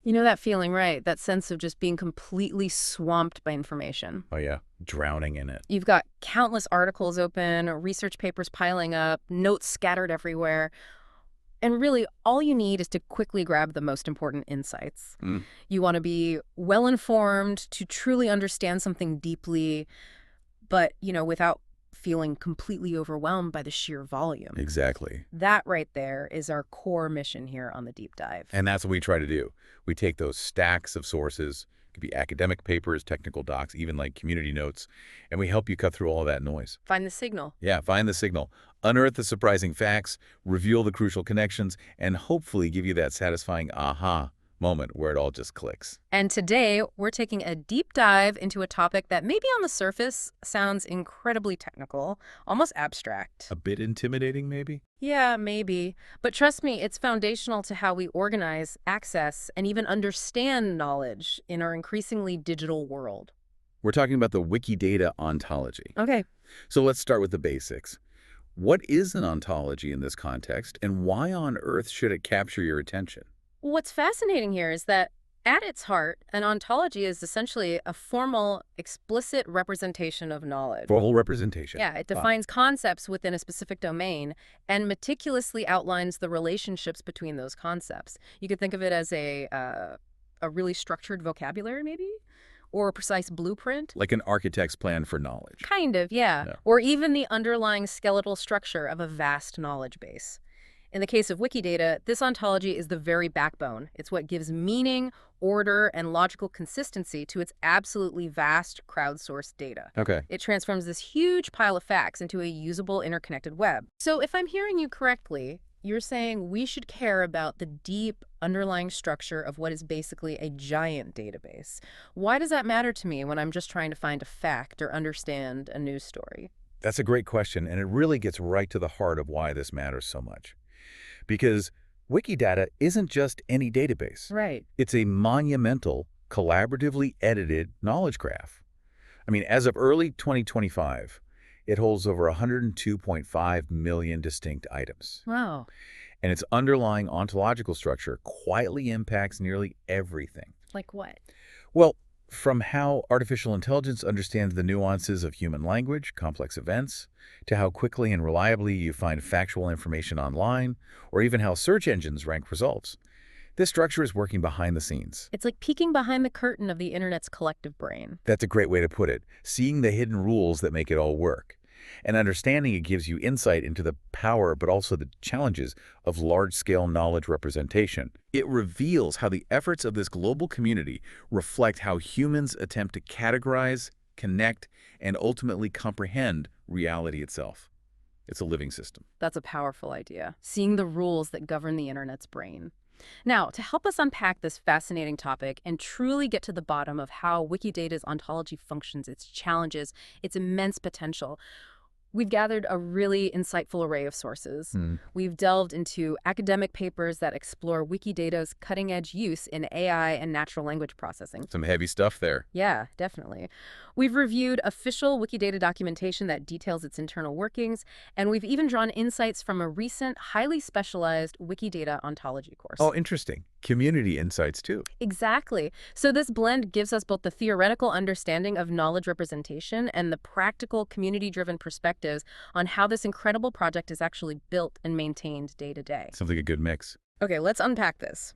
You know that feeling, right? That sense of just being completely swamped by information. Oh yeah, drowning in it. You've got countless articles open, research papers piling up, notes scattered everywhere. And really, all you need is to quickly grab the most important insights. Mm, You want to be well-informed to truly understand something deeply, but, without feeling completely overwhelmed by the sheer volume. exactly. That right there is our core mission here on the deep dive. And that's what we try to do. We take those stacks of sources, it could be academic papers, technical docs, even like community notes, and we help you cut through all of that noise. Find the signal. Yeah, find the signal, unearth the surprising facts, reveal the crucial connections, and hopefully give you that satisfying aha moment where it all just clicks. And today, we're taking a deep dive into a topic that maybe on the surface sounds incredibly technical, almost abstract. A bit intimidating, maybe? Yeah, maybe. But trust me, it's foundational to how we organize, access, and even understand knowledge in our increasingly digital world. We're talking about the Wikidata ontology. Okay. So let's start with the basics. What is an ontology in this context, and why on earth should it capture your attention? What's fascinating here is that at its heart, an ontology is essentially a formal, explicit representation of knowledge. Formal representation. Yeah, it Ah, defines concepts within a specific domain and meticulously outlines the relationships between those concepts. You could think of it as a really structured vocabulary, maybe, or a precise blueprint. like an architect's plan for knowledge. Kind of, yeah. Yeah. Or even the underlying skeletal structure of a vast knowledge base. In the case of Wikidata, this ontology is the very backbone. It's what gives meaning, order, and logical consistency to its absolutely vast crowdsourced data. Okay. It transforms this huge pile of facts into a usable, interconnected web. So if I'm hearing you correctly, you're saying we should care about the deep underlying structure of what is basically a giant database. Why does that matter to me when I'm just trying to find a fact or understand a news story? That's a great question, and it really gets right to the heart of why this matters so much. Because Wikidata isn't just any database. Right. It's a monumental, collaboratively edited knowledge graph. I mean, as of early 2025, it holds over 102.5 million distinct items. Wow. And its underlying ontological structure quietly impacts nearly everything. Like what? Well, from how artificial intelligence understands the nuances of human language, complex events, to how quickly and reliably you find factual information online, or even how search engines rank results. This structure is working behind the scenes. It's like peeking behind the curtain of the internet's collective brain. That's a great way to put it, seeing the hidden rules that make it all work. And understanding it gives you insight into the power but also the challenges of large-scale knowledge representation. It reveals how the efforts of this global community reflect how humans attempt to categorize, connect, and ultimately comprehend reality itself. It's a living system. That's a powerful idea, seeing the rules that govern the internet's brain. Now, to help us unpack this fascinating topic and truly get to the bottom of how Wikidata's ontology functions, its challenges, its immense potential, we've gathered a really insightful array of sources. We've delved into academic papers that explore Wikidata's cutting-edge use in AI and natural language processing. Some heavy stuff there. Yeah, definitely. We've reviewed official Wikidata documentation that details its internal workings, and we've even drawn insights from a recent, highly specialized Wikidata Ontology course. Oh, interesting. Community insights, too. Exactly. So this blend gives us both the theoretical understanding of knowledge representation and the practical, community-driven perspectives on how this incredible project is actually built and maintained day to day. Sounds like a good mix. Okay, let's unpack this.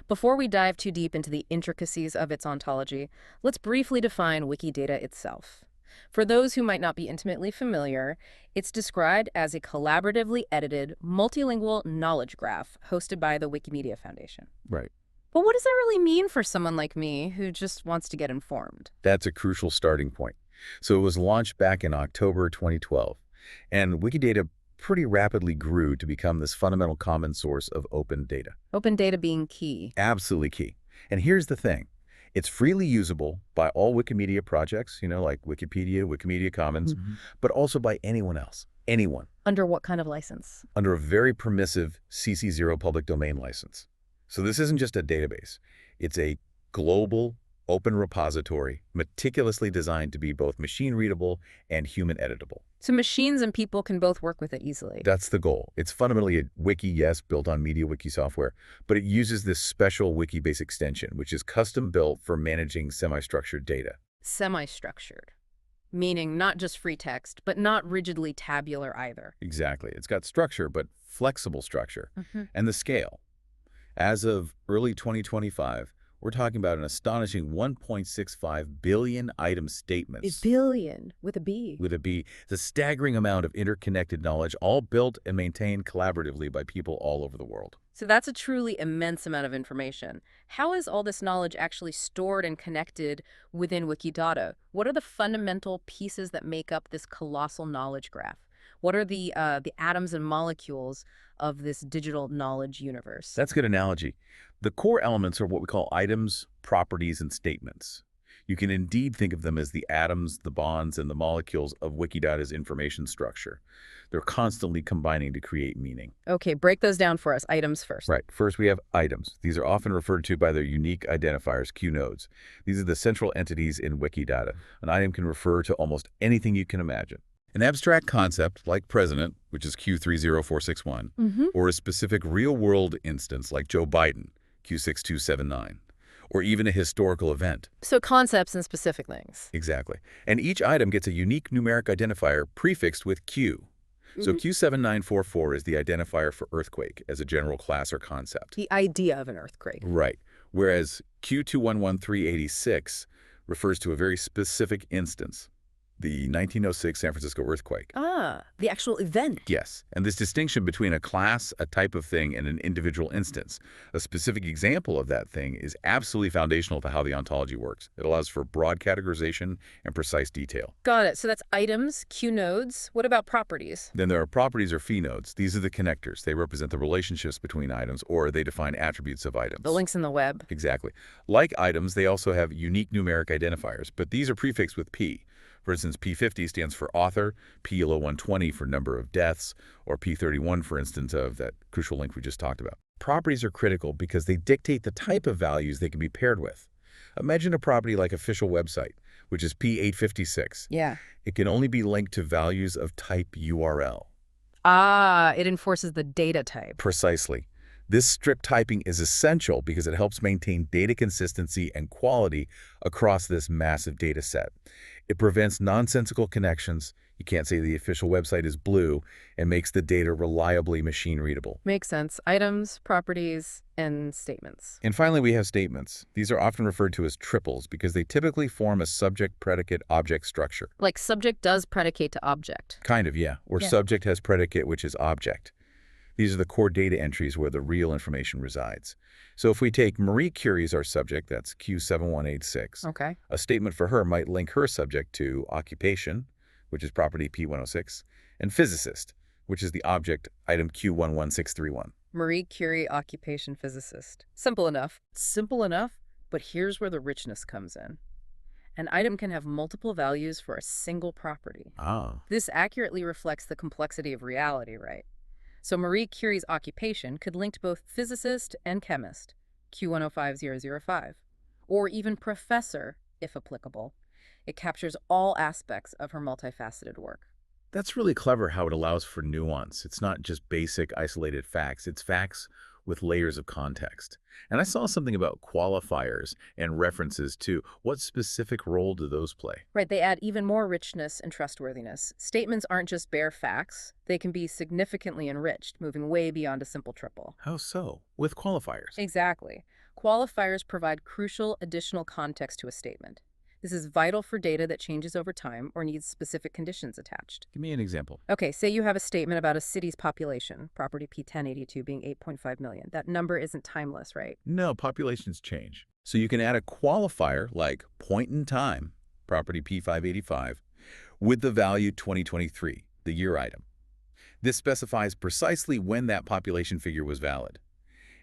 Before we dive too deep into the intricacies of its ontology, let's briefly define Wikidata itself. For those who might not be intimately familiar, it's described as a collaboratively edited, multilingual knowledge graph hosted by the Wikimedia Foundation. Right. But what does that really mean for someone like me who just wants to get informed? That's a crucial starting point. So it was launched back in October 2012, and Wikidata pretty rapidly grew to become this fundamental common source of open data. Open data being key. Absolutely key. And here's the thing. It's freely usable by all Wikimedia projects, like Wikipedia, Wikimedia Commons, but also by anyone else, anyone, Under what kind of license? under a very permissive CC0 public domain license. So this isn't just a database. It's a global, open repository, meticulously designed to be both machine-readable and human-editable. So machines and people can both work with it easily. That's the goal. It's fundamentally a wiki, yes, built on MediaWiki software, but it uses this special Wikibase extension, which is custom-built for managing semi-structured data. Semi-structured, meaning not just free text, but not rigidly tabular either. Exactly. It's got structure, but flexible structure. Mm-hmm. And the scale. As of early 2025, we're talking about an astonishing 1.65 billion item statements. A billion, with a B. With a B. It's a staggering amount of interconnected knowledge, all built and maintained collaboratively by people all over the world. So that's a truly immense amount of information. How is all this knowledge actually stored and connected within Wikidata? What are the fundamental pieces that make up this colossal knowledge graph? What are the atoms and molecules of this digital knowledge universe? That's a good analogy. The core elements are what we call items, properties, and statements. You can indeed think of them as the atoms, the bonds, and the molecules of Wikidata's information structure. They're constantly combining to create meaning. Okay, break those down for us. Items first. Right. First, we have items. These are often referred to by their unique identifiers, Q nodes. These are the central entities in Wikidata. An item can refer to almost anything you can imagine. An abstract concept, like president, which is Q30461, or a specific real-world instance, like Joe Biden, Q6279, or even a historical event. So concepts and specific things. Exactly. And each item gets a unique numeric identifier prefixed with Q. So Q7944 is the identifier for earthquake as a general class or concept. The idea of an earthquake. Right. Whereas Q211386 refers to a very specific instance, the 1906 San Francisco earthquake. Ah, the actual event. Yes, and this distinction between a class, a type of thing, and an individual instance, a specific example of that thing, is absolutely foundational to how the ontology works. It allows for broad categorization and precise detail. Got it. So that's items, Q nodes. What about properties? Then there are properties or phi nodes. These are the connectors. They represent the relationships between items, or they define attributes of items. The links in the web. Exactly. Like items, they also have unique numeric identifiers, but these are prefixed with P. For instance, P50 stands for author, P120 for number of deaths, or P31, for instance, of that crucial link we just talked about. Properties are critical because they dictate the type of values they can be paired with. Imagine a property like official website, which is P856. Yeah. It can only be linked to values of type URL. Ah, it enforces the data type. Precisely. This strict typing is essential because it helps maintain data consistency and quality across this massive data set. It prevents nonsensical connections. You can't say the official website is blue, and makes the data reliably machine-readable. Makes sense. Items, properties, and statements. And finally, we have statements. These are often referred to as triples because they typically form a subject-predicate-object structure. Like subject does predicate to object. Kind of, yeah. Or subject has predicate, which is object. These are the core data entries where the real information resides. So if we take Marie Curie as our subject, that's Q7186. Okay. A statement for her might link her subject to occupation, which is property P106, and physicist, which is the object, item Q11631. Marie Curie, occupation physicist. Simple enough. Simple enough, but here's where the richness comes in. An item can have multiple values for a single property. Ah. This accurately reflects the complexity of reality, right? So Marie Curie's occupation could link to both physicist and chemist, Q105005, or even professor, if applicable. It captures all aspects of her multifaceted work. That's really clever how it allows for nuance. It's not just basic, isolated facts. It's facts with layers of context. And I saw something about qualifiers and references, too. What specific role do those play? Right, they add even more richness and trustworthiness. Statements aren't just bare facts. They can be significantly enriched, moving way beyond a simple triple. How so? With qualifiers? Exactly. Qualifiers provide crucial additional context to a statement. This is vital for data that changes over time or needs specific conditions attached. Give me an example. Okay, say you have a statement about a city's population, property P1082 being 8.5 million. That number isn't timeless, right? No, populations change. So you can add a qualifier like point in time, property P585, with the value 2023, the year item. This specifies precisely when that population figure was valid.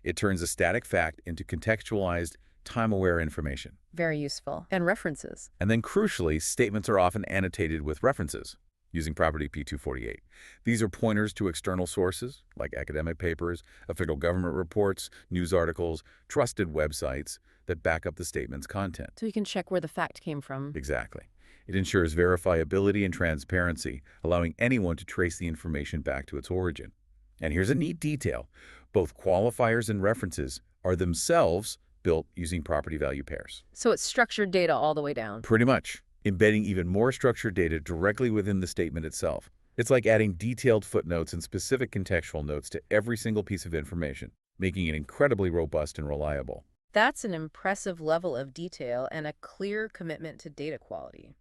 It turns a static fact into contextualized, time-aware information. Very useful. And references. And then crucially, statements are often annotated with references using property P248. These are pointers to external sources like academic papers, official government reports, news articles, trusted websites. that back up the statement's content. So you can check where the fact came from. Exactly. It ensures verifiability and transparency, allowing anyone to trace the information back to its origin. And here's a neat detail. Both qualifiers and references are themselves built using property value pairs. So it's structured data all the way down. Pretty much, embedding even more structured data directly within the statement itself. It's like adding detailed footnotes and specific contextual notes to every single piece of information, making it incredibly robust and reliable. That's an impressive level of detail and a clear commitment to data quality.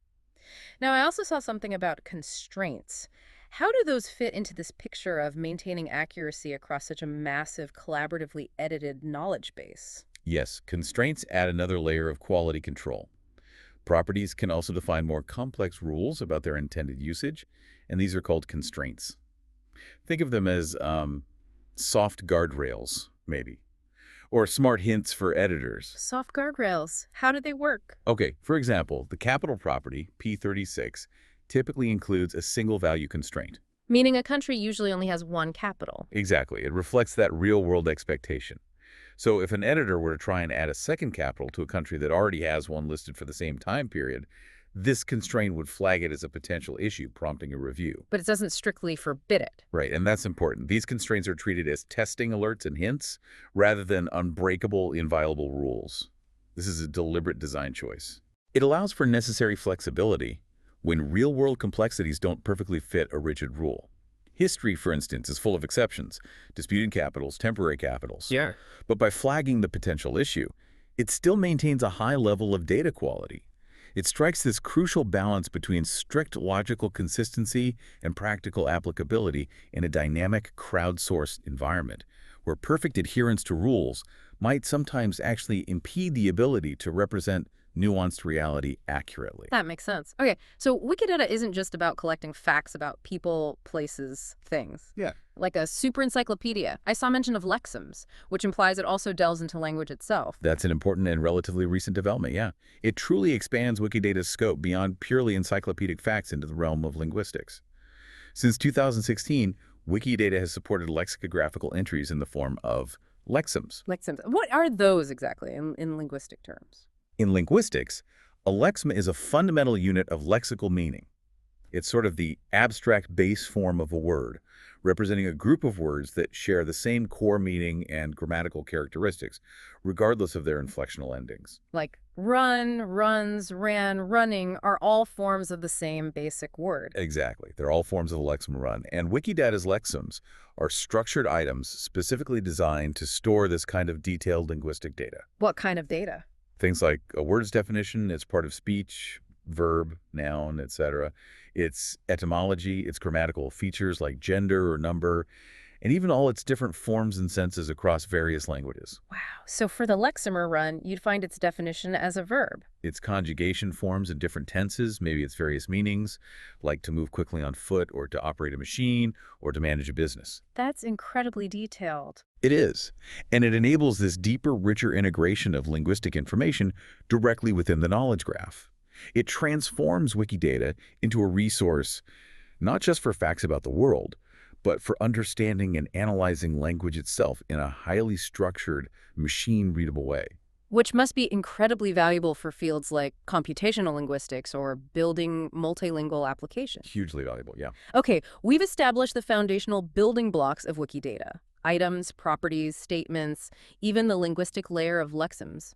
Now, I also saw something about constraints. How do those fit into this picture of maintaining accuracy across such a massive, collaboratively edited knowledge base? Yes, constraints add another layer of quality control. Properties can also define more complex rules about their intended usage, and these are called constraints. Think of them as soft guardrails, maybe, or smart hints for editors. Soft guardrails. How do they work? Okay, for example, the capital property, P36, typically includes a single value constraint. Meaning a country usually only has one capital. Exactly. It reflects that real-world expectation. So if an editor were to try and add a second capital to a country that already has one listed for the same time period, this constraint would flag it as a potential issue, prompting a review. But it doesn't strictly forbid it. Right, and that's important. These constraints are treated as testing alerts and hints rather than unbreakable, inviolable rules. This is a deliberate design choice. It allows for necessary flexibility when real-world complexities don't perfectly fit a rigid rule. History, for instance, is full of exceptions, disputed capitals, temporary capitals. Yeah. But by flagging the potential issue, it still maintains a high level of data quality. It strikes this crucial balance between strict logical consistency and practical applicability in a dynamic, crowdsourced environment, where perfect adherence to rules might sometimes actually impede the ability to represent nuanced reality accurately. That makes sense. Okay, so Wikidata isn't just about collecting facts about people, places, things. Yeah. Like a super encyclopedia. I saw mention of lexemes, which implies it also delves into language itself. That's an important and relatively recent development, yeah. It truly expands Wikidata's scope beyond purely encyclopedic facts into the realm of linguistics. Since 2016, Wikidata has supported lexicographical entries in the form of lexemes. Lexemes. What are those exactly in linguistic terms? In linguistics, a lexeme is a fundamental unit of lexical meaning. It's sort of the abstract base form of a word, representing a group of words that share the same core meaning and grammatical characteristics, regardless of their inflectional endings. Like run, runs, ran, running are all forms of the same basic word. Exactly. They're all forms of the lexeme run. And Wikidata's lexemes are structured items specifically designed to store this kind of detailed linguistic data. What kind of data? Things like a word's definition, its part of speech, verb, noun, etc. Its etymology, its grammatical features like gender or number, and even all its different forms and senses across various languages. Wow. So for the lexemer run, you'd find its definition as a verb. Its conjugation forms in different tenses, maybe its various meanings, like to move quickly on foot or to operate a machine or to manage a business. That's incredibly detailed. It is, and it enables this deeper, richer integration of linguistic information directly within the knowledge graph. It transforms Wikidata into a resource not just for facts about the world, but for understanding and analyzing language itself in a highly structured, machine-readable way. Which must be incredibly valuable for fields like computational linguistics or building multilingual applications. Hugely valuable, yeah. Okay, we've established the foundational building blocks of Wikidata. Items, properties, statements, even the linguistic layer of lexemes.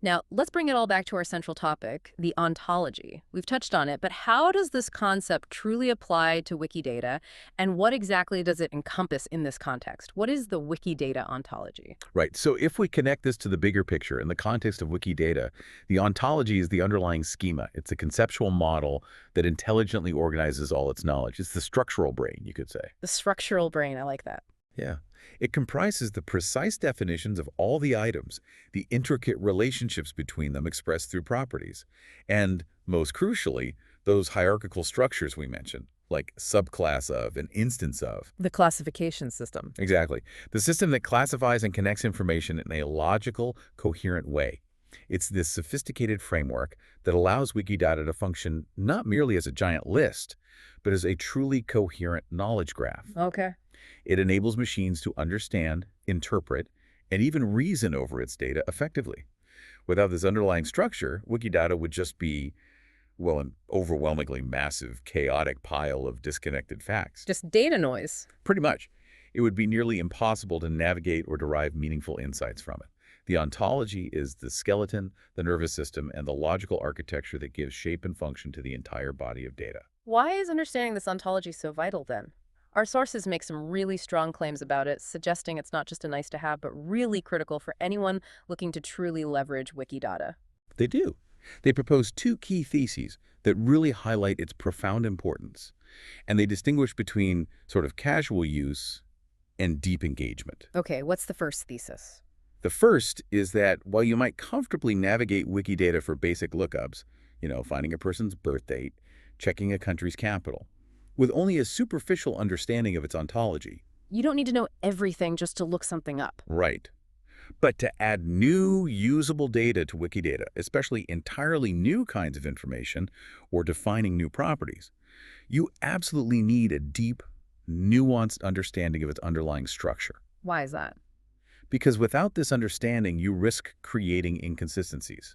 Now, let's bring it all back to our central topic, the ontology. We've touched on it, but how does this concept truly apply to Wikidata, and what exactly does it encompass in this context? What is the Wikidata ontology? Right, so if we connect this to the bigger picture in the context of Wikidata, the ontology is the underlying schema. It's a conceptual model that intelligently organizes all its knowledge. It's the structural brain, you could say. The structural brain, I like that. Yeah. It comprises the precise definitions of all the items, the intricate relationships between them expressed through properties, and, most crucially, those hierarchical structures we mentioned, like subclass of and instance of. The classification system. Exactly. The system that classifies and connects information in a logical, coherent way. It's this sophisticated framework that allows Wikidata to function not merely as a giant list, but as a truly coherent knowledge graph. Okay. It enables machines to understand, interpret, and even reason over its data effectively. Without this underlying structure, Wikidata would just be, well, an overwhelmingly massive, chaotic pile of disconnected facts. Just data noise. Pretty much. It would be nearly impossible to navigate or derive meaningful insights from it. The ontology is the skeleton, the nervous system, and the logical architecture that gives shape and function to the entire body of data. Why is understanding this ontology so vital then? Our sources make some really strong claims about it, suggesting it's not just a nice to have, but really critical for anyone looking to truly leverage Wikidata. They do. They propose two key theses that really highlight its profound importance, and they distinguish between sort of casual use and deep engagement. Okay, what's the first thesis? The first is that while you might comfortably navigate Wikidata for basic lookups, finding a person's birth date, checking a country's capital, with only a superficial understanding of its ontology. You don't need to know everything just to look something up. Right. But to add new, usable data to Wikidata, especially entirely new kinds of information or defining new properties, you absolutely need a deep, nuanced understanding of its underlying structure. Why is that? Because without this understanding, you risk creating inconsistencies.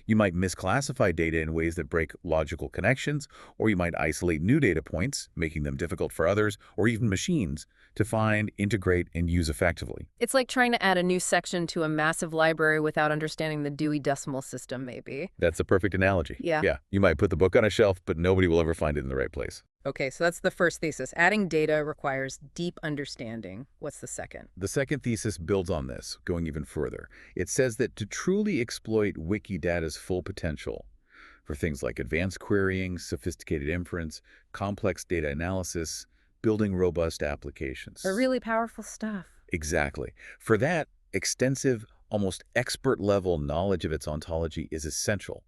You might misclassify data in ways that break logical connections, or you might isolate new data points, making them difficult for others, or even machines, to find, integrate, and use effectively. It's like trying to add a new section to a massive library without understanding the Dewey Decimal System, maybe. That's a perfect analogy. Yeah. You might put the book on a shelf, but nobody will ever find it in the right place. Okay, so that's the first thesis. Adding data requires deep understanding. What's the second? The second thesis builds on this, going even further. It says that to truly exploit Wikidata's full potential for things like advanced querying, sophisticated inference, complex data analysis, building robust applications. Really powerful stuff. Exactly. For that, extensive, almost expert-level knowledge of its ontology is essential.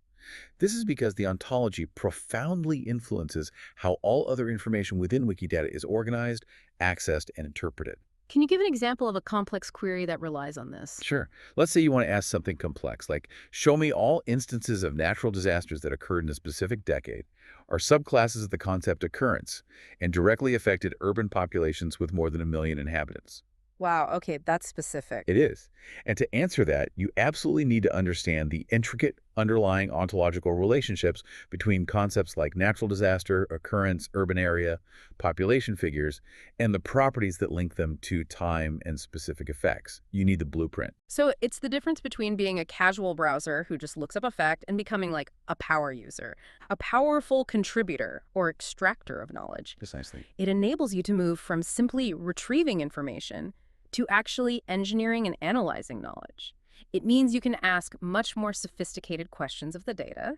This is because the ontology profoundly influences how all other information within Wikidata is organized, accessed, and interpreted. Can you give an example of a complex query that relies on this? Sure. Let's say you want to ask something complex, like show me all instances of natural disasters that occurred in a specific decade, or subclasses of the concept occurrence, and directly affected urban populations with more than 1 million inhabitants. Wow, okay, that's specific. It is. And to answer that, you absolutely need to understand the intricate underlying ontological relationships between concepts like natural disaster, occurrence, urban area, population figures, and the properties that link them to time and specific effects. You need the blueprint. So it's the difference between being a casual browser who just looks up a fact and becoming like a power user, a powerful contributor or extractor of knowledge. Precisely. It enables you to move from simply retrieving information to actually engineering and analyzing knowledge. It means you can ask much more sophisticated questions of the data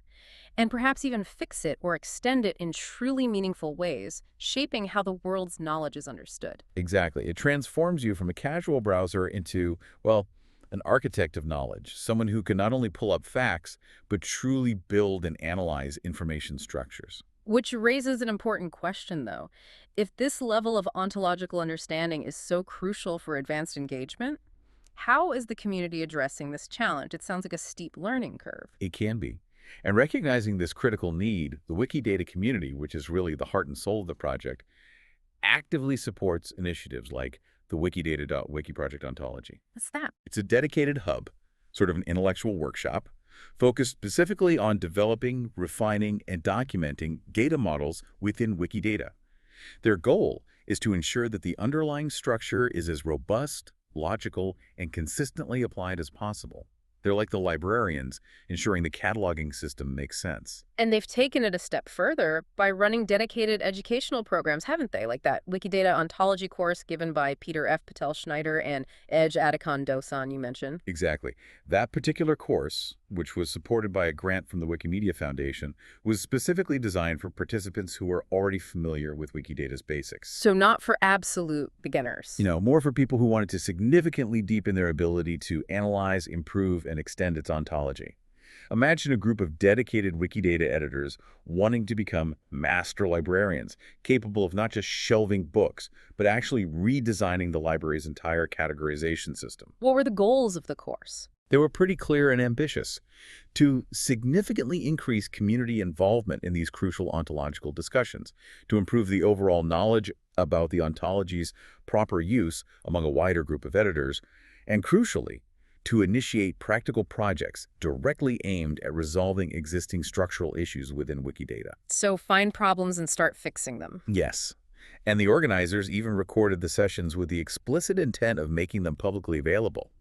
and perhaps even fix it or extend it in truly meaningful ways, shaping how the world's knowledge is understood. Exactly. It transforms you from a casual browser into, well, an architect of knowledge, someone who can not only pull up facts, but truly build and analyze information structures. Which raises an important question, though. If this level of ontological understanding is so crucial for advanced engagement, how is the community addressing this challenge? It sounds like a steep learning curve. It can be. And recognizing this critical need, the Wikidata community, which is really the heart and soul of the project, actively supports initiatives like the Wikidata.wiki project ontology. What's that? It's a dedicated hub, sort of an intellectual workshop, focused specifically on developing, refining, and documenting data models within Wikidata. Their goal is to ensure that the underlying structure is as robust, logical, and consistently applied as possible. They're like the librarians, ensuring the cataloging system makes sense. And they've taken it a step further by running dedicated educational programs, haven't they? Like that Wikidata Ontology Course given by Peter F. Patel-Schneider and Ege Doğan you mentioned. Exactly. That particular course, which was supported by a grant from the Wikimedia Foundation, was specifically designed for participants who were already familiar with Wikidata's basics. So not for absolute beginners. More for people who wanted to significantly deepen their ability to analyze, improve, and extend its ontology. Imagine a group of dedicated Wikidata editors wanting to become master librarians, capable of not just shelving books, but actually redesigning the library's entire categorization system. What were the goals of the course? They were pretty clear and ambitious: to significantly increase community involvement in these crucial ontological discussions, to improve the overall knowledge about the ontology's proper use among a wider group of editors, and crucially, to initiate practical projects directly aimed at resolving existing structural issues within Wikidata. So find problems and start fixing them. Yes. And the organizers even recorded the sessions with the explicit intent of making them publicly available,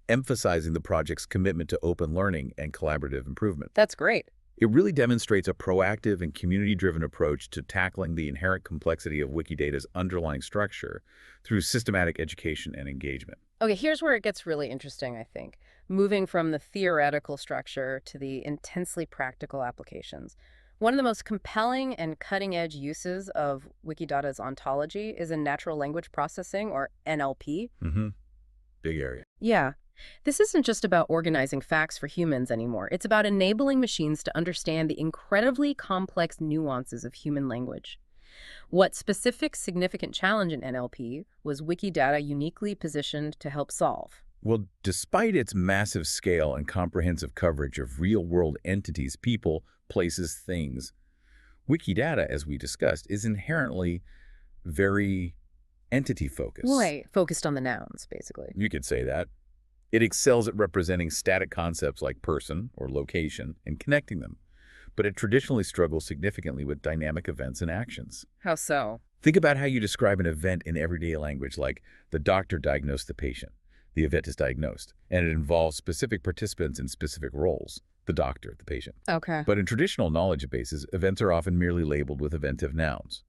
emphasizing the project's commitment to open learning and collaborative improvement. That's great. It really demonstrates a proactive and community-driven approach to tackling the inherent complexity of Wikidata's underlying structure through systematic education and engagement. Okay, here's where it gets really interesting, I think. Moving from the theoretical structure to the intensely practical applications. One of the most compelling and cutting-edge uses of Wikidata's ontology is in natural language processing, or NLP. Big area. Yeah. This isn't just about organizing facts for humans anymore. It's about enabling machines to understand the incredibly complex nuances of human language. What specific significant challenge in NLP was Wikidata uniquely positioned to help solve? Well, despite its massive scale and comprehensive coverage of real-world entities, people, places, things, Wikidata, as we discussed, is inherently very entity-focused. Right, focused on the nouns, basically. You could say that. It excels at representing static concepts like person or location and connecting them, but it traditionally struggles significantly with dynamic events and actions. How so? Think about how you describe an event in everyday language, like the doctor diagnosed the patient. The event is diagnosed, and it involves specific participants in specific roles, the doctor, the patient. Okay. But in traditional knowledge bases, events are often merely labeled with eventive nouns.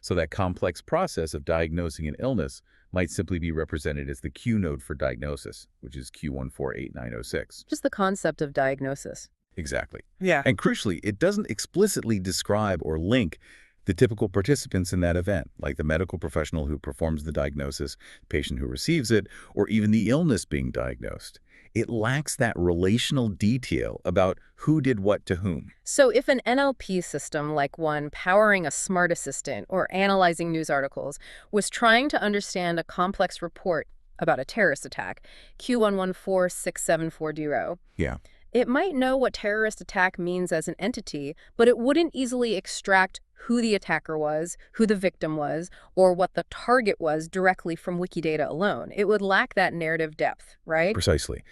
So that complex process of diagnosing an illness might simply be represented as the Q node for diagnosis, which is Q148906. Just the concept of diagnosis. Exactly. Yeah. And crucially, it doesn't explicitly describe or link the typical participants in that event, like the medical professional who performs the diagnosis, the patient who receives it, or even the illness being diagnosed. It lacks that relational detail about who did what to whom. So if an NLP system, like one powering a smart assistant or analyzing news articles, was trying to understand a complex report about a terrorist attack, Q1146740, Yeah. it might know what terrorist attack means as an entity, but it wouldn't easily extract who the attacker was, who the victim was, or what the target was directly from Wikidata alone. It would lack that narrative depth, right? Precisely.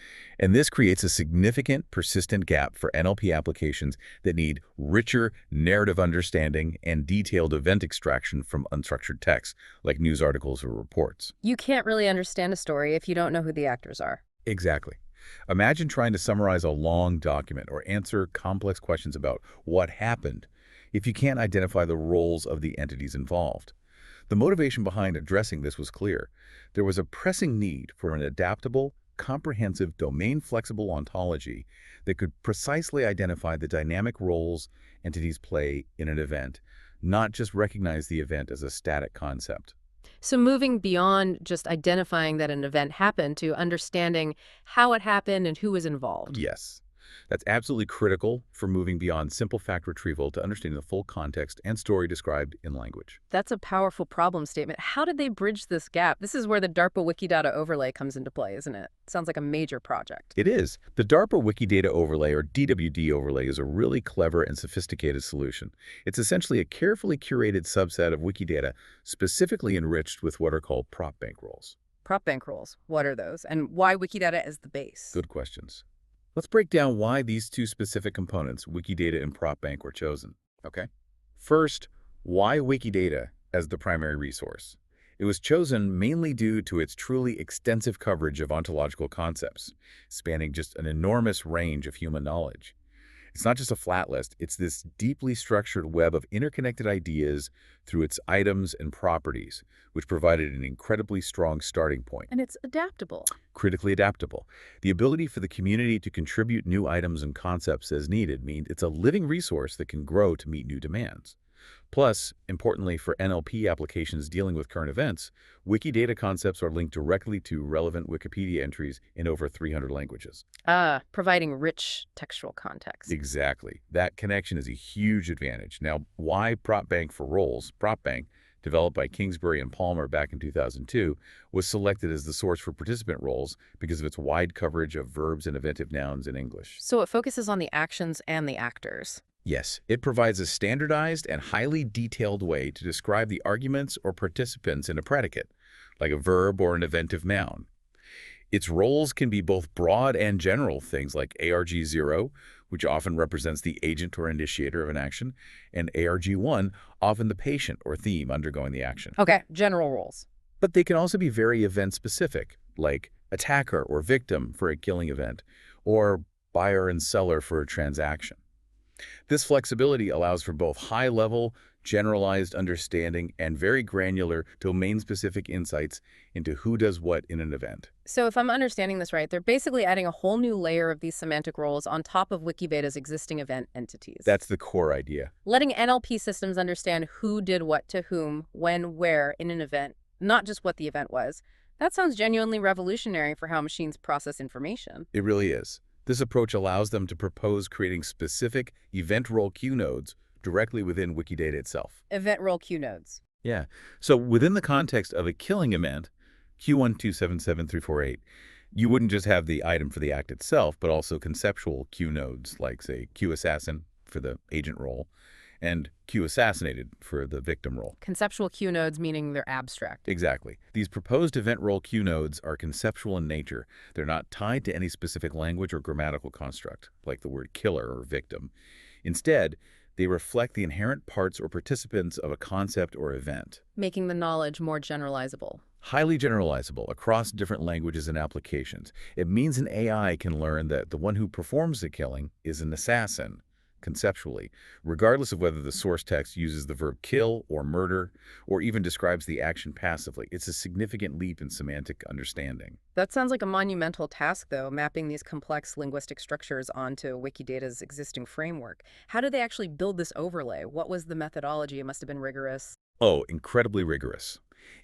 And this creates a significant, persistent gap for NLP applications that need richer narrative understanding and detailed event extraction from unstructured text, like news articles or reports. You can't really understand a story if you don't know who the actors are. Exactly. Imagine trying to summarize a long document or answer complex questions about what happened if you can't identify the roles of the entities involved. The motivation behind addressing this was clear. There was a pressing need for an adaptable, comprehensive, domain-flexible ontology that could precisely identify the dynamic roles entities play in an event, not just recognize the event as a static concept. So moving beyond just identifying that an event happened to understanding how it happened and who was involved. Yes. That's absolutely critical for moving beyond simple fact retrieval to understanding the full context and story described in language. That's a powerful problem statement. How did they bridge this gap? This is where the DARPA Wikidata overlay comes into play, isn't it? Sounds like a major project. It is. The DARPA Wikidata overlay, or DWD overlay, is a really clever and sophisticated solution. It's essentially a carefully curated subset of Wikidata specifically enriched with what are called prop bank roles. Prop bank roles, what are those? And why Wikidata as the base? Good questions. Let's break down why these two specific components, Wikidata and prop bank, were chosen. Okay? First, why Wikidata as the primary resource? It was chosen mainly due to its truly extensive coverage of ontological concepts, spanning just an enormous range of human knowledge. It's not just a flat list, it's this deeply structured web of interconnected ideas through its items and properties, which provided an incredibly strong starting point. And it's adaptable. Critically adaptable. The ability for the community to contribute new items and concepts as needed means it's a living resource that can grow to meet new demands. Plus, importantly for NLP applications dealing with current events, Wikidata concepts are linked directly to relevant Wikipedia entries in over 300 languages. Providing rich textual context. Exactly. That connection is a huge advantage. Now, why prop bank for roles? Prop bank, developed by Kingsbury and Palmer back in 2002, was selected as the source for participant roles because of its wide coverage of verbs and eventive nouns in English. So it focuses on the actions and the actors. Yes, it provides a standardized and highly detailed way to describe the arguments or participants in a predicate, like a verb or an eventive noun. Its roles can be both broad and general, things like ARG0, which often represents the agent or initiator of an action, and ARG1, often the patient or theme undergoing the action. Okay, general rules. But they can also be very event-specific, like attacker or victim for a killing event, or buyer and seller for a transaction. This flexibility allows for both high-level, generalized understanding and very granular, domain-specific insights into who does what in an event. So if I'm understanding this right, they're basically adding a whole new layer of these semantic roles on top of Wikidata's existing event entities. That's the core idea. Letting NLP systems understand who did what to whom, when, where in an event, not just what the event was. That sounds genuinely revolutionary for how machines process information. It really is. This approach allows them to propose creating specific event role queue nodes directly within Wikidata itself. Event role queue nodes. Yeah. So within the context of a killing event, Q1277348, you wouldn't just have the item for the act itself, but also conceptual queue nodes like, say, Q assassin for the agent role and Q assassinated for the victim role. Conceptual queue nodes meaning they're abstract. Exactly. These proposed event role queue nodes are conceptual in nature. They're not tied to any specific language or grammatical construct, like the word killer or victim. Instead, they reflect the inherent parts or participants of a concept or event. Making the knowledge more generalizable. Highly generalizable across different languages and applications. It means an AI can learn that the one who performs the killing is an assassin, conceptually, regardless of whether the source text uses the verb kill or murder, or even describes the action passively. It's a significant leap in semantic understanding. That sounds like a monumental task, though, mapping these complex linguistic structures onto Wikidata's existing framework. How did they actually build this overlay? What was the methodology? It must have been rigorous. Oh, incredibly rigorous.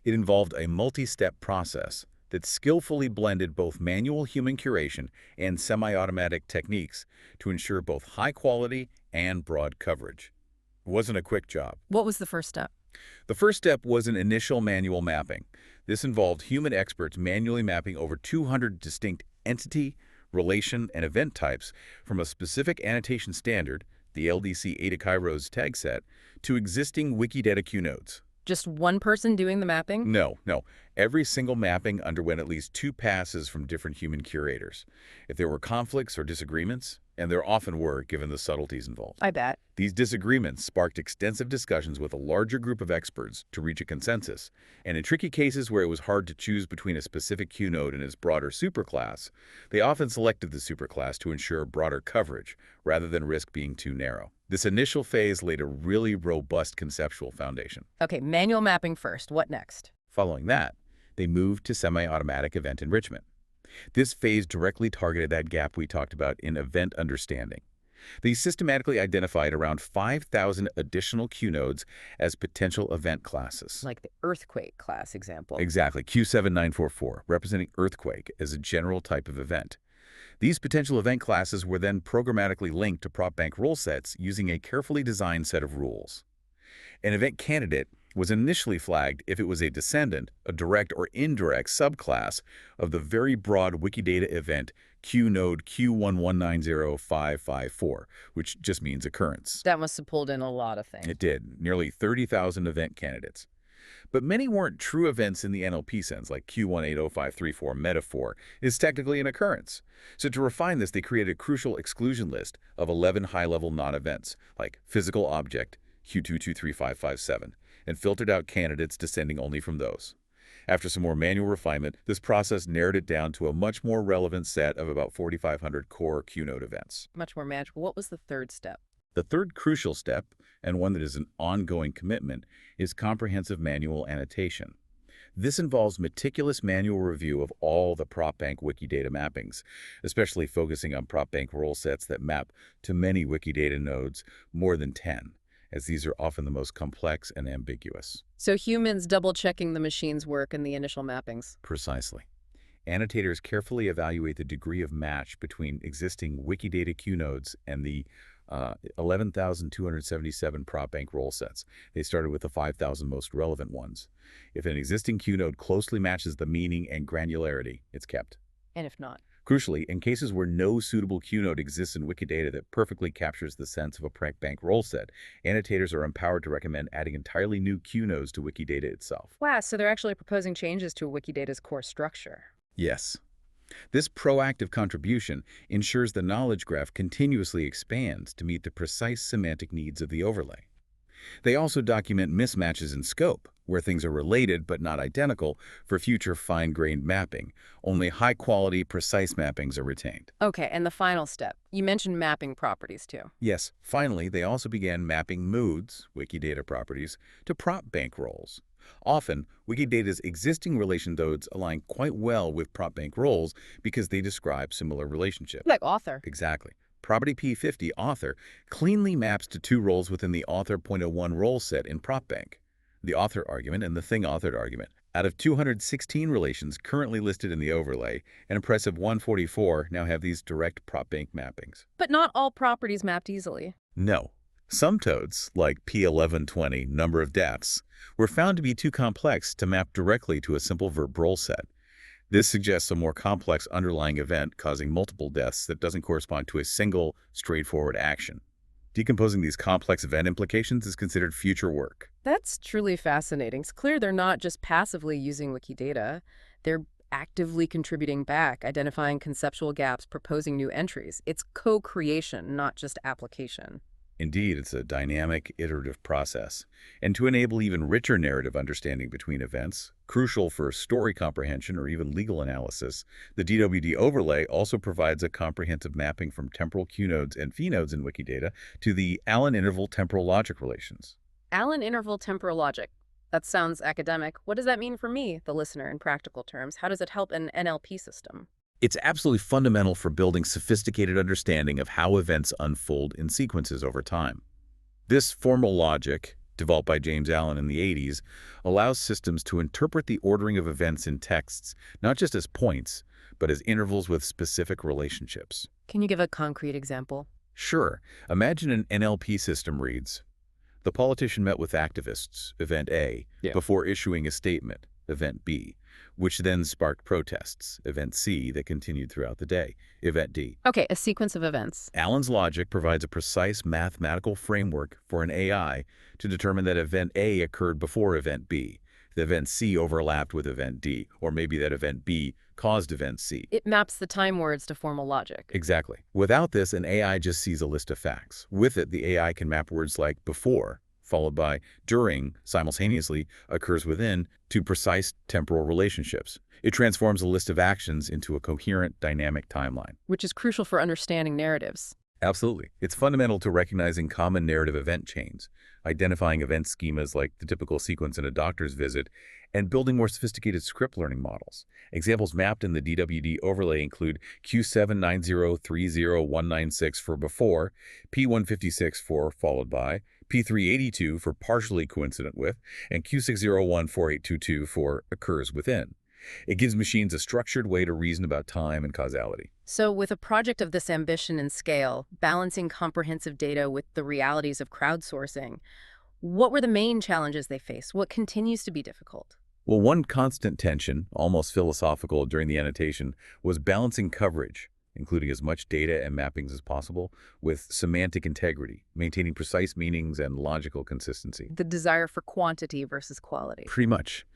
It involved a multi-step process that skillfully blended both manual human curation and semi-automatic techniques to ensure both high quality and broad coverage. It wasn't a quick job. What was the first step? The first step was an initial manual mapping. This involved human experts manually mapping over 200 distinct entity, relation, and event types from a specific annotation standard, the LDC Ada Kairos tag set, to existing Wikidata queue nodes. Just one person doing the mapping? No. Every single mapping underwent at least 2 passes from different human curators. If there were conflicts or disagreements, and there often were given the subtleties involved, I bet. these disagreements sparked extensive discussions with a larger group of experts to reach a consensus. And in tricky cases where it was hard to choose between a specific queue node and its broader superclass, they often selected the superclass to ensure broader coverage, rather than risk being too narrow. This initial phase laid a really robust conceptual foundation. Okay, manual mapping first. What next? Following that, they moved to semi-automatic event enrichment. This phase directly targeted that gap we talked about in event understanding. They systematically identified around 5,000 additional queue nodes as potential event classes. Like the earthquake class example. Exactly, Q7944, representing earthquake as a general type of event. These potential event classes were then programmatically linked to prop bank rule sets using a carefully designed set of rules. An event candidate was initially flagged if it was a descendant, a direct or indirect subclass of the very broad Wikidata event Q node Q1190554, which just means occurrence. That must have pulled in a lot of things. It did, nearly 30,000 event candidates. But many weren't true events in the NLP sense, like Q1800534 metaphor is technically an occurrence. So to refine this, they created a crucial exclusion list of 11 high-level non-events, like physical object Q223557, and filtered out candidates descending only from those. After some more manual refinement, this process narrowed it down to a much more relevant set of about 4,500 core Q node events. Much more magical. What was the third step? The third crucial step, and one that is an ongoing commitment, is comprehensive manual annotation. This involves meticulous manual review of all the prop bank Wikidata mappings, especially focusing on prop bank rule sets that map to many Wikidata nodes, more than 10, as these are often the most complex and ambiguous. So humans double-checking the machine's work in the initial mappings. Precisely. Annotators carefully evaluate the degree of match between existing Wikidata queue nodes and the 11,277 prop bank role sets. They started with the 5,000 most relevant ones. If an existing queue node closely matches the meaning and granularity, it's kept. And if not? Crucially, in cases where no suitable queue node exists in Wikidata that perfectly captures the sense of a prop bank role set, annotators are empowered to recommend adding entirely new queue nodes to Wikidata itself. Wow, so they're actually proposing changes to Wikidata's core structure. Yes. This proactive contribution ensures the knowledge graph continuously expands to meet the precise semantic needs of the overlay. They also document mismatches in scope, where things are related but not identical for future fine-grained mapping. Only high-quality, precise mappings are retained. Okay, and the final step. You mentioned mapping properties too. Yes, finally, they also began mapping moods, Wikidata properties, to prop bank roles. Often, Wikidata's existing relation nodes align quite well with prop bank roles because they describe similar relationships. Like author. Exactly. Property P50 author cleanly maps to two roles within the author.01 role set in prop bank, the author argument and the thing authored argument. Out of 216 relations currently listed in the overlay, an impressive 144 now have these direct prop bank mappings. But not all properties mapped easily. No. Some toads, like P1120, number of deaths, were found to be too complex to map directly to a simple verb role set. This suggests a more complex underlying event causing multiple deaths that doesn't correspond to a single, straightforward action. Decomposing these complex event implications is considered future work. That's truly fascinating. It's clear they're not just passively using Wikidata. They're actively contributing back, identifying conceptual gaps, proposing new entries. It's co-creation, not just application. Indeed, it's a dynamic, iterative process. And to enable even richer narrative understanding between events, crucial for story comprehension or even legal analysis, the DWD overlay also provides a comprehensive mapping from temporal Q nodes and phi nodes in Wikidata to the Allen interval temporal logic relations. Allen interval temporal logic. That sounds academic. What does that mean for me, the listener, in practical terms? How does it help an NLP system? It's absolutely fundamental for building sophisticated understanding of how events unfold in sequences over time. This formal logic, developed by James Allen in the 80s, allows systems to interpret the ordering of events in texts not just as points, but as intervals with specific relationships. Can you give a concrete example? Sure. Imagine an NLP system reads, "The politician met with activists, event A, before issuing a statement, event B, which then sparked protests, event C, that continued throughout the day, event D." Okay, a sequence of events. Allen's logic provides a precise mathematical framework for an AI to determine that event A occurred before event B, that event C overlapped with event D, or maybe that event B caused event C. It maps the time words to formal logic. Exactly. Without this, an AI just sees a list of facts. With it, the AI can map words like before, followed by during, simultaneously, occurs within, to precise temporal relationships. It transforms a list of actions into a coherent, dynamic timeline. Which is crucial for understanding narratives. Absolutely. It's fundamental to recognizing common narrative event chains, identifying event schemas like the typical sequence in a doctor's visit, and building more sophisticated script learning models. Examples mapped in the DWD overlay include Q790309196 for before, P156 for followed by, P382 for partially coincident with, and Q6014822 for occurs within. It gives machines a structured way to reason about time and causality. So with a project of this ambition and scale, balancing comprehensive data with the realities of crowdsourcing, what were the main challenges they faced? What continues to be difficult? Well, one constant tension, almost philosophical during the annotation, was balancing coverage, including as much data and mappings as possible, with semantic integrity, maintaining precise meanings and logical consistency. The desire for quantity versus quality. Pretty much.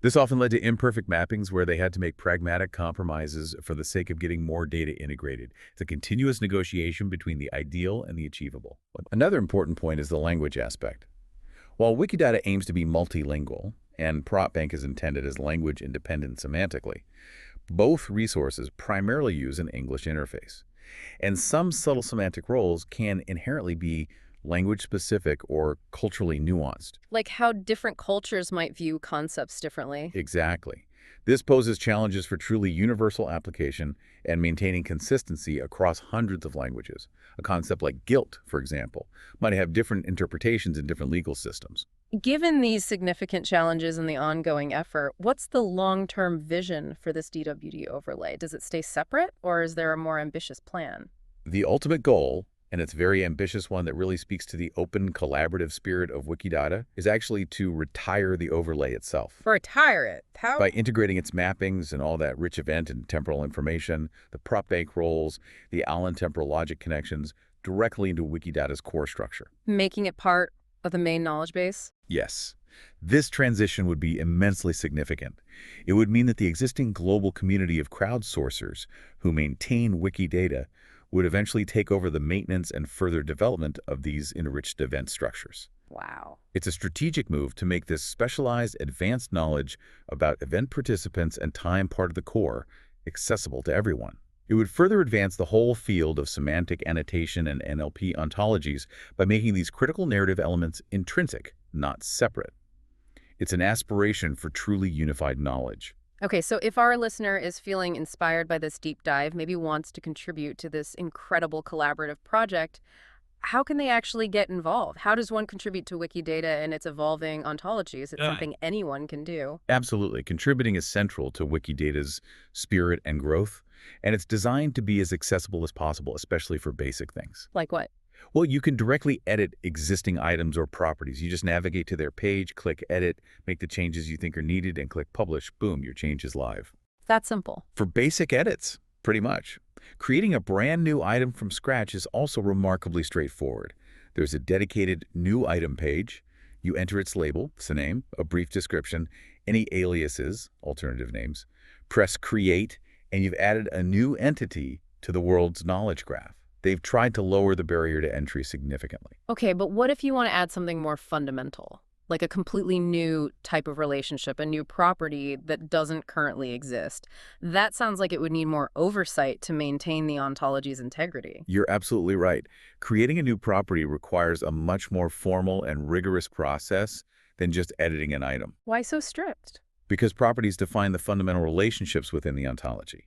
This often led to imperfect mappings where they had to make pragmatic compromises for the sake of getting more data integrated. It's a continuous negotiation between the ideal and the achievable. Another important point is the language aspect. While Wikidata aims to be multilingual, and PropBank is intended as language independent semantically, both resources primarily use an English interface. And some subtle semantic roles can inherently be language-specific or culturally nuanced. Like how different cultures might view concepts differently. Exactly. This poses challenges for truly universal application and maintaining consistency across hundreds of languages. A concept like guilt, for example, might have different interpretations in different legal systems. Given these significant challenges and the ongoing effort, what's the long-term vision for this DWD overlay? Does it stay separate, or is there a more ambitious plan? The ultimate goal, and it's a very ambitious one that really speaks to the open, collaborative spirit of Wikidata, is actually to retire the overlay itself. Retire it? How? By integrating its mappings and all that rich event and temporal information, the prop bank roles, the Allen temporal logic connections, directly into Wikidata's core structure. Making it part of the main knowledge base? Yes. This transition would be immensely significant. It would mean that the existing global community of crowdsourcers who maintain Wikidata would eventually take over the maintenance and further development of these enriched event structures. Wow. It's a strategic move to make this specialized, advanced knowledge about event participants and time part of the core accessible to everyone. It would further advance the whole field of semantic annotation and NLP ontologies by making these critical narrative elements intrinsic, not separate. It's an aspiration for truly unified knowledge. Okay, so if our listener is feeling inspired by this deep dive, maybe wants to contribute to this incredible collaborative project, how can they actually get involved? How does one contribute to Wikidata and its evolving ontology? Is it something anyone can do? Absolutely. Contributing is central to Wikidata's spirit and growth, and it's designed to be as accessible as possible, especially for basic things. Like what? Well, you can directly edit existing items or properties. You just navigate to their page, click Edit, make the changes you think are needed, and click Publish. Boom, your change is live. That's simple. For basic edits, pretty much. Creating a brand new item from scratch is also remarkably straightforward. There's a dedicated New Item page. You enter its label, its name, a brief description, any aliases, alternative names. Press Create, and you've added a new entity to the world's knowledge graph. They've tried to lower the barrier to entry significantly. Okay, but what if you want to add something more fundamental, like a completely new type of relationship, a new property that doesn't currently exist? That sounds like it would need more oversight to maintain the ontology's integrity. You're absolutely right. Creating a new property requires a much more formal and rigorous process than just editing an item. Why so strict? Because properties define the fundamental relationships within the ontology.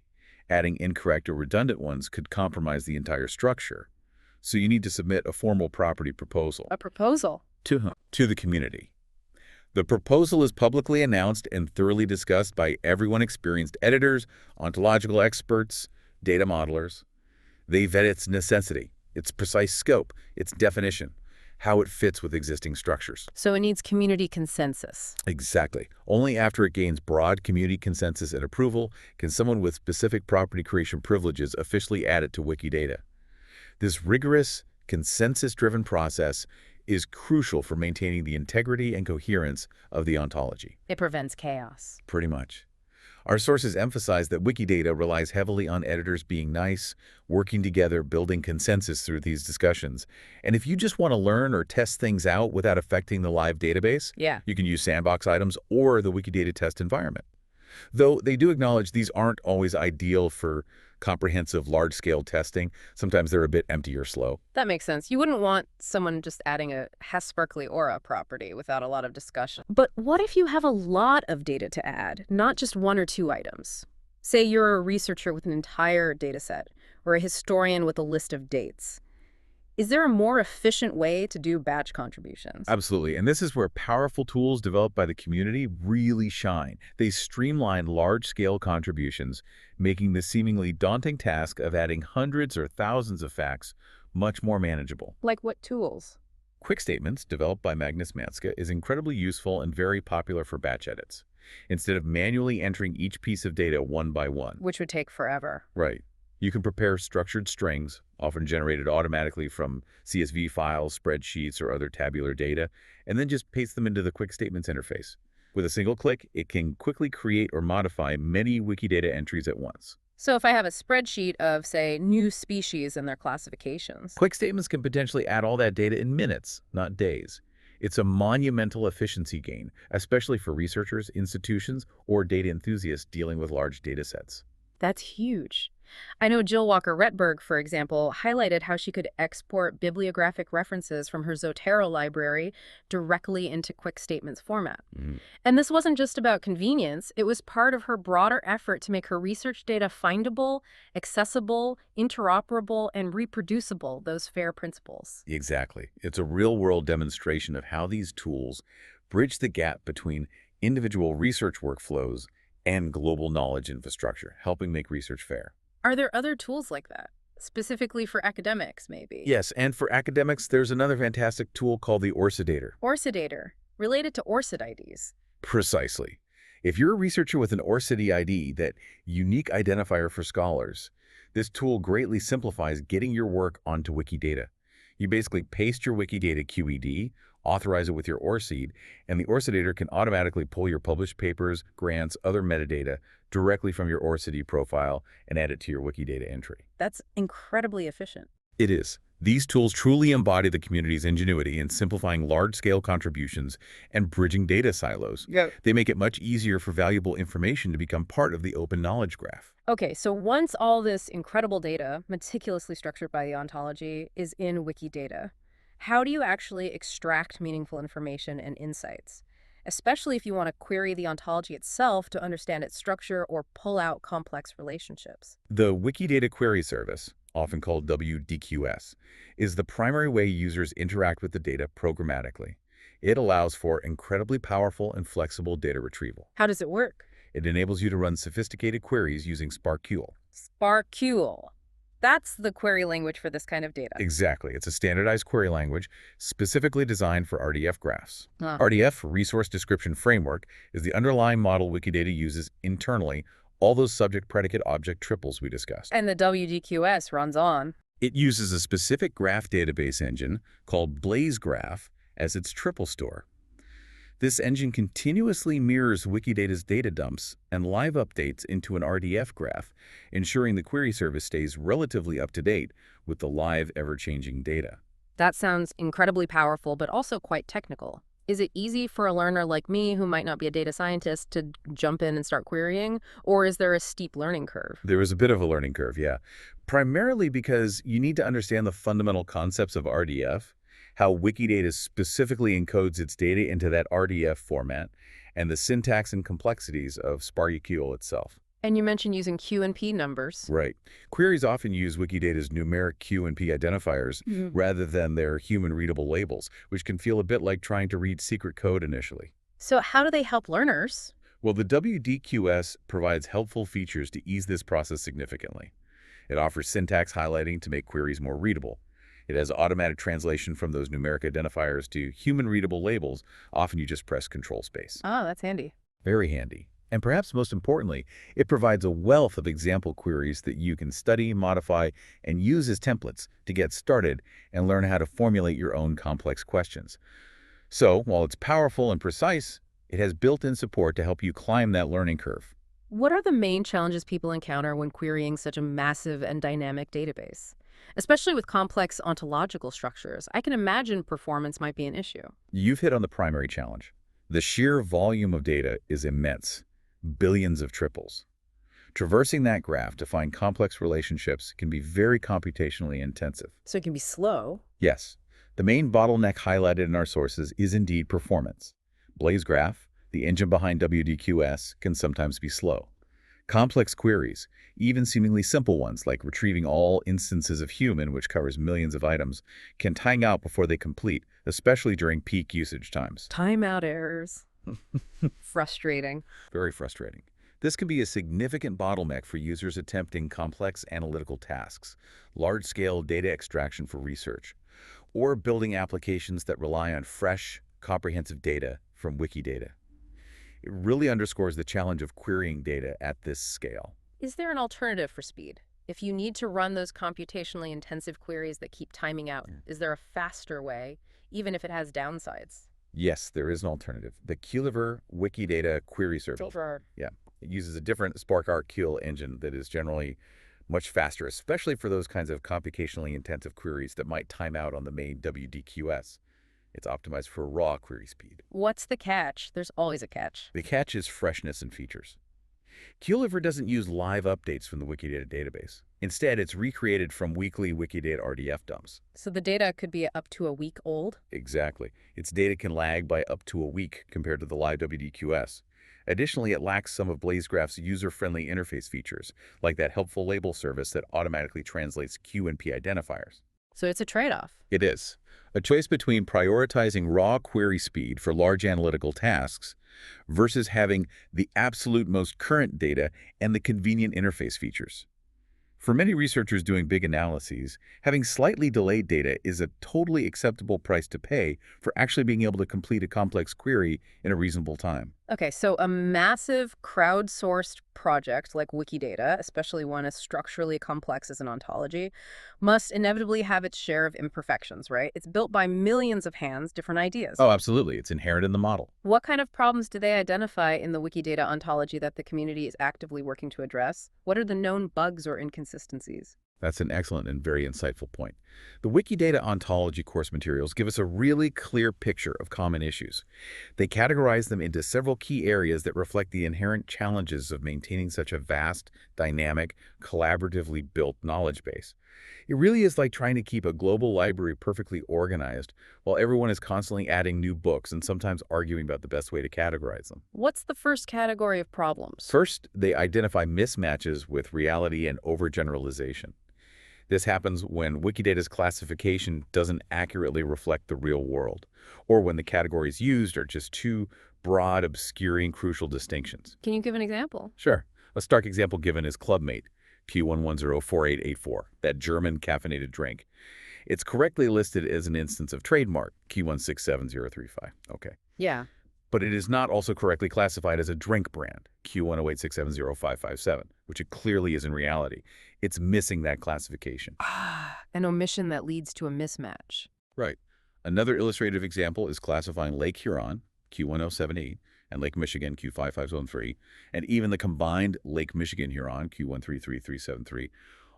Adding incorrect or redundant ones could compromise the entire structure. So you need to submit a formal property proposal. A proposal? To the community. The proposal is publicly announced and thoroughly discussed by everyone experienced editors, ontological experts, data modelers. They vet its necessity, its precise scope, its definition, how it fits with existing structures. So it needs community consensus. Exactly. Only after it gains broad community consensus and approval can someone with specific property creation privileges officially add it to Wikidata. This rigorous, consensus-driven process is crucial for maintaining the integrity and coherence of the ontology. It prevents chaos. Pretty much. Our sources emphasize that Wikidata relies heavily on editors being nice, working together, building consensus through these discussions. And if you just want to learn or test things out without affecting the live database, you can use sandbox items or the Wikidata test environment. Though they do acknowledge these aren't always ideal for comprehensive, large-scale testing. Sometimes they're a bit empty or slow. That makes sense. You wouldn't want someone just adding a Hess-Berkeley Aura property without a lot of discussion. But what if you have a lot of data to add, not just one or two items? Say you're a researcher with an entire data set, or a historian with a list of dates. Is there a more efficient way to do batch contributions? Absolutely. And this is where powerful tools developed by the community really shine. They streamline large-scale contributions, making the seemingly daunting task of adding hundreds or thousands of facts much more manageable. Like what tools? Quick Statements, developed by Magnus Matska, is incredibly useful and very popular for batch edits. Instead of manually entering each piece of data one by one. Which would take forever. Right. You can prepare structured strings, often generated automatically from CSV files, spreadsheets, or other tabular data, and then just paste them into the Quick Statements interface. With a single click, it can quickly create or modify many Wikidata entries at once. So if I have a spreadsheet of, say, new species and their classifications. Quick Statements can potentially add all that data in minutes, not days. It's a monumental efficiency gain, especially for researchers, institutions, or data enthusiasts dealing with large data sets. That's huge. I know Jill Walker-Retberg, for example, highlighted how she could export bibliographic references from her Zotero library directly into Quick Statements format. And this wasn't just about convenience. It was part of her broader effort to make her research data findable, accessible, interoperable, and reproducible, those FAIR principles. Exactly. It's a real-world demonstration of how these tools bridge the gap between individual research workflows and global knowledge infrastructure, helping make research fair. Are there other tools like that, specifically for academics, maybe? Yes, and for academics, there's another fantastic tool called the Orsidator. Orsidator, related to ORCID IDs. Precisely. If you're a researcher with an ORCID ID, that unique identifier for scholars, this tool greatly simplifies getting your work onto Wikidata. You basically paste your Wikidata QED authorize it with your OR seed, and the ORCidator can automatically pull your published papers, grants, other metadata directly from your ORCID profile and add it to your Wikidata entry. That's incredibly efficient. It is. These tools truly embody the community's ingenuity in simplifying large-scale contributions and bridging data silos. Yeah. They make it much easier for valuable information to become part of the open knowledge graph. Okay, so once all this incredible data, meticulously structured by the ontology, is in Wikidata, how do you actually extract meaningful information and insights? Especially if you want to query the ontology itself to understand its structure or pull out complex relationships. The Wikidata Query Service, often called WDQS, is the primary way users interact with the data programmatically. It allows for incredibly powerful and flexible data retrieval. How does it work? It enables you to run sophisticated queries using SparkQL. SparkQL. That's the query language for this kind of data. Exactly. It's a standardized query language specifically designed for RDF graphs. Huh. RDF, Resource Description Framework, is the underlying model Wikidata uses internally, all those subject-predicate-object triples we discussed. And the WDQS runs on. It uses a specific graph database engine called BlazeGraph as its triple store. This engine continuously mirrors Wikidata's data dumps and live updates into an RDF graph, ensuring the query service stays relatively up-to-date with the live, ever-changing data. That sounds incredibly powerful, but also quite technical. Is it easy for a learner like me, who might not be a data scientist, to jump in and start querying? Or is there a steep learning curve? There is a bit of a learning curve, yeah. Primarily because you need to understand the fundamental concepts of RDF, how Wikidata specifically encodes its data into that RDF format, and the syntax and complexities of SparkQL itself. And you mentioned using Q and P numbers. Right. Queries often use Wikidata's numeric Q and P identifiers rather than their human-readable labels, which can feel a bit like trying to read secret code initially. So how do they help learners? Well, the WDQS provides helpful features to ease this process significantly. It offers syntax highlighting to make queries more readable. It has automatic translation from those numeric identifiers to human-readable labels. Often you just press Control Space. Oh, that's handy. Very handy. And perhaps most importantly, it provides a wealth of example queries that you can study, modify, and use as templates to get started and learn how to formulate your own complex questions. So, while it's powerful and precise, it has built-in support to help you climb that learning curve. What are the main challenges people encounter when querying such a massive and dynamic database? Especially with complex ontological structures, I can imagine performance might be an issue. You've hit on the primary challenge. The sheer volume of data is immense. Billions of triples. Traversing that graph to find complex relationships can be very computationally intensive. So it can be slow. Yes, the main bottleneck highlighted in our sources is indeed performance. BlazeGraph, the engine behind WDQS, can sometimes be slow. Complex queries, even seemingly simple ones like retrieving all instances of human, which covers millions of items, can time out before they complete, especially during peak usage times. Timeout errors. Frustrating. Very frustrating. This can be a significant bottleneck for users attempting complex analytical tasks, large-scale data extraction for research, or building applications that rely on fresh, comprehensive data from Wikidata. It really underscores the challenge of querying data at this scale. Is there an alternative for speed? If you need to run those computationally intensive queries that keep timing out, is there a faster way, even if it has downsides? Yes, there is an alternative. The Quliver Wikidata Query Service. Yeah, it uses a different SparkQL engine that is generally much faster, especially for those kinds of computationally intensive queries that might time out on the main WDQS. It's optimized for raw query speed. What's the catch? There's always a catch. The catch is freshness and features. Quliver doesn't use live updates from the Wikidata database. Instead, it's recreated from weekly Wikidata RDF dumps. So the data could be up to a week old? Exactly. Its data can lag by up to a week compared to the live WDQS. Additionally, it lacks some of BlazeGraph's user-friendly interface features, like that helpful label service that automatically translates Q and P identifiers. So it's a trade-off. It is. A choice between prioritizing raw query speed for large analytical tasks versus having the absolute most current data and the convenient interface features. For many researchers doing big analyses, having slightly delayed data is a totally acceptable price to pay for actually being able to complete a complex query in a reasonable time. Okay, so a massive crowdsourced project like Wikidata, especially one as structurally complex as an ontology, must inevitably have its share of imperfections, right? It's built by millions of hands, different ideas. Oh, absolutely. It's inherent in the model. What kind of problems do they identify in the Wikidata ontology that the community is actively working to address? What are the known bugs or inconsistencies? That's an excellent and very insightful point. The Wikidata Ontology course materials give us a really clear picture of common issues. They categorize them into several key areas that reflect the inherent challenges of maintaining such a vast, dynamic, collaboratively built knowledge base. It really is like trying to keep a global library perfectly organized while everyone is constantly adding new books and sometimes arguing about the best way to categorize them. What's the first category of problems? First, they identify mismatches with reality and overgeneralization. This happens when Wikidata's classification doesn't accurately reflect the real world, or when the categories used are just too broad, obscuring crucial distinctions. Can you give an example? Sure. A stark example given is Clubmate, Q1104884, that German caffeinated drink. It's correctly listed as an instance of trademark, Q167035. Okay. Yeah. But it is not also correctly classified as a drink brand, Q108670557, which it clearly is in reality. It's missing that classification. An omission that leads to a mismatch. Right. Another illustrative example is classifying Lake Huron, Q1078, and Lake Michigan, Q5513, and even the combined Lake Michigan-Huron, Q133373,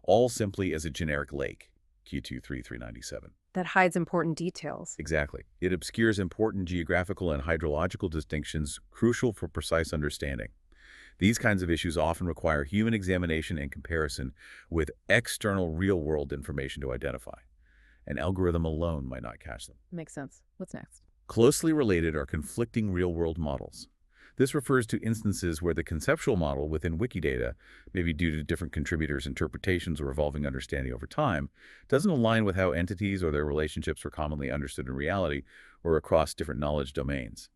all simply as a generic lake, Q23397. That hides important details. Exactly. It obscures important geographical and hydrological distinctions crucial for precise understanding. These kinds of issues often require human examination and comparison with external real-world information to identify. An algorithm alone might not catch them. Makes sense. What's next? Closely related are conflicting real-world models. This refers to instances where the conceptual model within Wikidata, maybe due to different contributors' interpretations or evolving understanding over time, doesn't align with how entities or their relationships are commonly understood in reality or across different knowledge domains.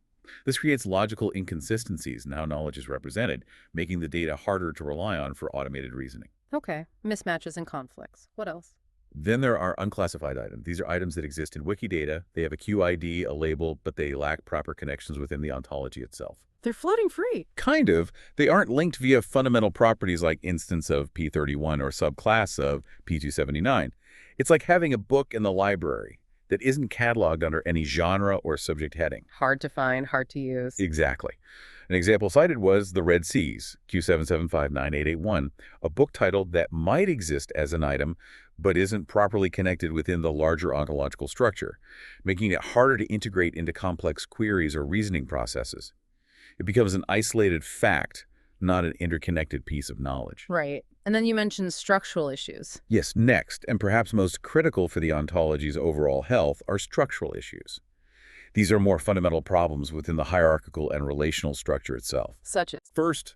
This creates logical inconsistencies in how knowledge is represented, making the data harder to rely on for automated reasoning. Okay. Mismatches and conflicts. What else? Then there are unclassified items. These are items that exist in Wikidata. They have a QID, a label, but they lack proper connections within the ontology itself. They're floating free. Kind of. They aren't linked via fundamental properties like instance of P31 or subclass of P279. It's like having a book in the library that isn't cataloged under any genre or subject heading. Hard to find, hard to use. Exactly. An example cited was The Red Seas, Q77598881, a book title that might exist as an item but isn't properly connected within the larger ontological structure, making it harder to integrate into complex queries or reasoning processes. It becomes an isolated fact, not an interconnected piece of knowledge. Right. And then you mentioned structural issues. Yes, next, and perhaps most critical for the ontology's overall health, are structural issues. These are more fundamental problems within the hierarchical and relational structure itself. Such as? First,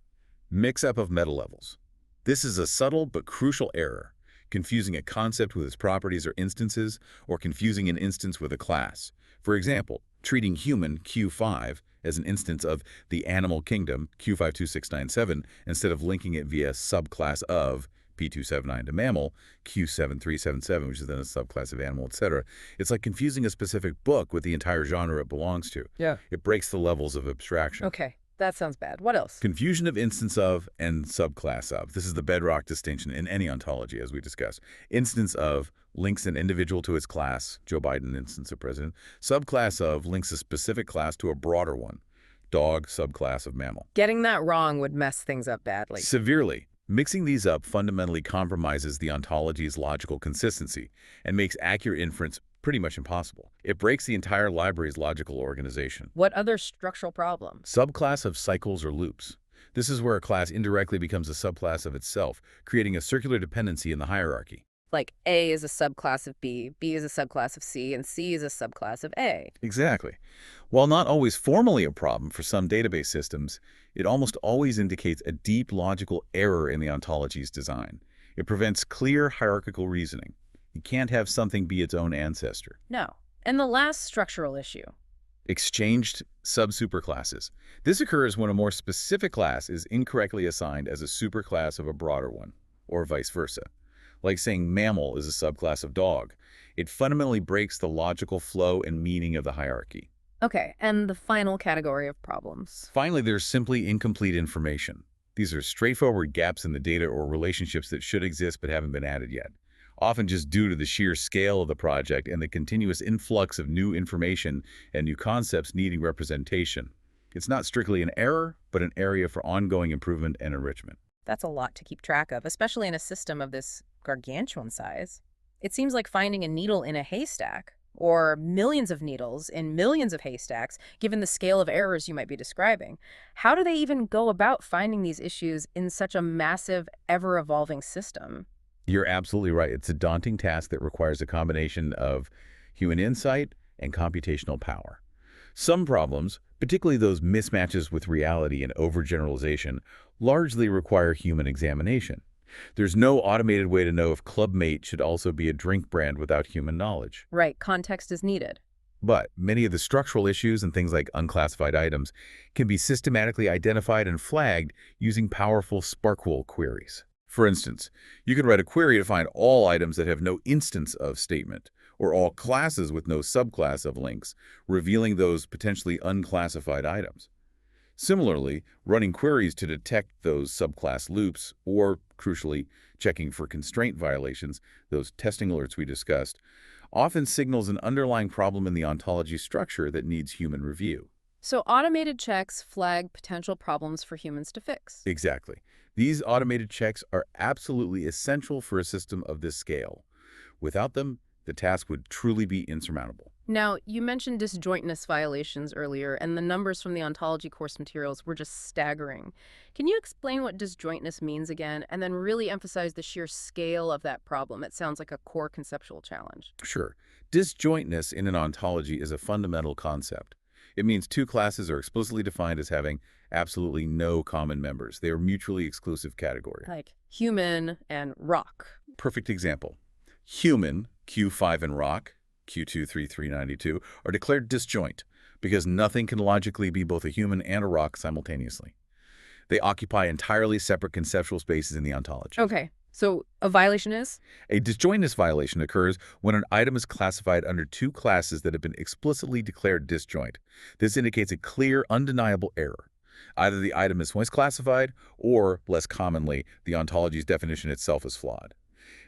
mix-up of meta levels. This is a subtle but crucial error, confusing a concept with its properties or instances, or confusing an instance with a class. For example, treating human, Q5, as an instance of the animal kingdom, Q52697, instead of linking it via subclass of P279 to mammal, Q7377, which is then a subclass of animal, etc. It's like confusing a specific book with the entire genre it belongs to. Yeah. It breaks the levels of abstraction. Okay. That sounds bad. What else? Confusion of instance of and subclass of. This is the bedrock distinction in any ontology, as we discussed. Instance of links an individual to its class, Joe Biden instance of president. Subclass of links a specific class to a broader one, dog, subclass of mammal. Getting that wrong would mess things up badly. Severely. Mixing these up fundamentally compromises the ontology's logical consistency and makes accurate inference pretty much impossible. It breaks the entire library's logical organization. What other structural problems? Subclass of cycles or loops. This is where a class indirectly becomes a subclass of itself, creating a circular dependency in the hierarchy. Like A is a subclass of B, B is a subclass of C, and C is a subclass of A. Exactly. While not always formally a problem for some database systems, it almost always indicates a deep logical error in the ontology's design. It prevents clear hierarchical reasoning. You can't have something be its own ancestor. No. And the last structural issue. Exchanged sub-superclasses. This occurs when a more specific class is incorrectly assigned as a superclass of a broader one, or vice versa. Like saying mammal is a subclass of dog. It fundamentally breaks the logical flow and meaning of the hierarchy. Okay, and the final category of problems. Finally, there's simply incomplete information. These are straightforward gaps in the data or relationships that should exist but haven't been added yet, often just due to the sheer scale of the project and the continuous influx of new information and new concepts needing representation. It's not strictly an error, but an area for ongoing improvement and enrichment. That's a lot to keep track of, especially in a system of this gargantuan size. It seems like finding a needle in a haystack, or millions of needles in millions of haystacks, given the scale of errors you might be describing. How do they even go about finding these issues in such a massive, ever-evolving system? You're absolutely right. It's a daunting task that requires a combination of human insight and computational power. Some problems, particularly those mismatches with reality and overgeneralization, largely require human examination. There's no automated way to know if Club Mate should also be a drink brand without human knowledge. Right, context is needed. But many of the structural issues and things like unclassified items can be systematically identified and flagged using powerful SPARQL queries. For instance, you could write a query to find all items that have no instance of statement, or all classes with no subclass of links, revealing those potentially unclassified items. Similarly, running queries to detect those subclass loops, or, crucially, checking for constraint violations, those testing alerts we discussed, often signals an underlying problem in the ontology structure that needs human review. So automated checks flag potential problems for humans to fix. Exactly. These automated checks are absolutely essential for a system of this scale. Without them, the task would truly be insurmountable. Now, you mentioned disjointness violations earlier, and the numbers from the ontology course materials were just staggering. Can you explain what disjointness means again, and then really emphasize the sheer scale of that problem? It sounds like a core conceptual challenge. Sure. Disjointness in an ontology is a fundamental concept. It means two classes are explicitly defined as having absolutely no common members. They are mutually exclusive categories. Like human and rock. Perfect example. Human, Q5 and rock, Q23392, are declared disjoint because nothing can logically be both a human and a rock simultaneously. They occupy entirely separate conceptual spaces in the ontology. Okay, so a violation is? A disjointness violation occurs when an item is classified under two classes that have been explicitly declared disjoint. This indicates a clear, undeniable error. Either the item is misclassified, or, less commonly, the ontology's definition itself is flawed.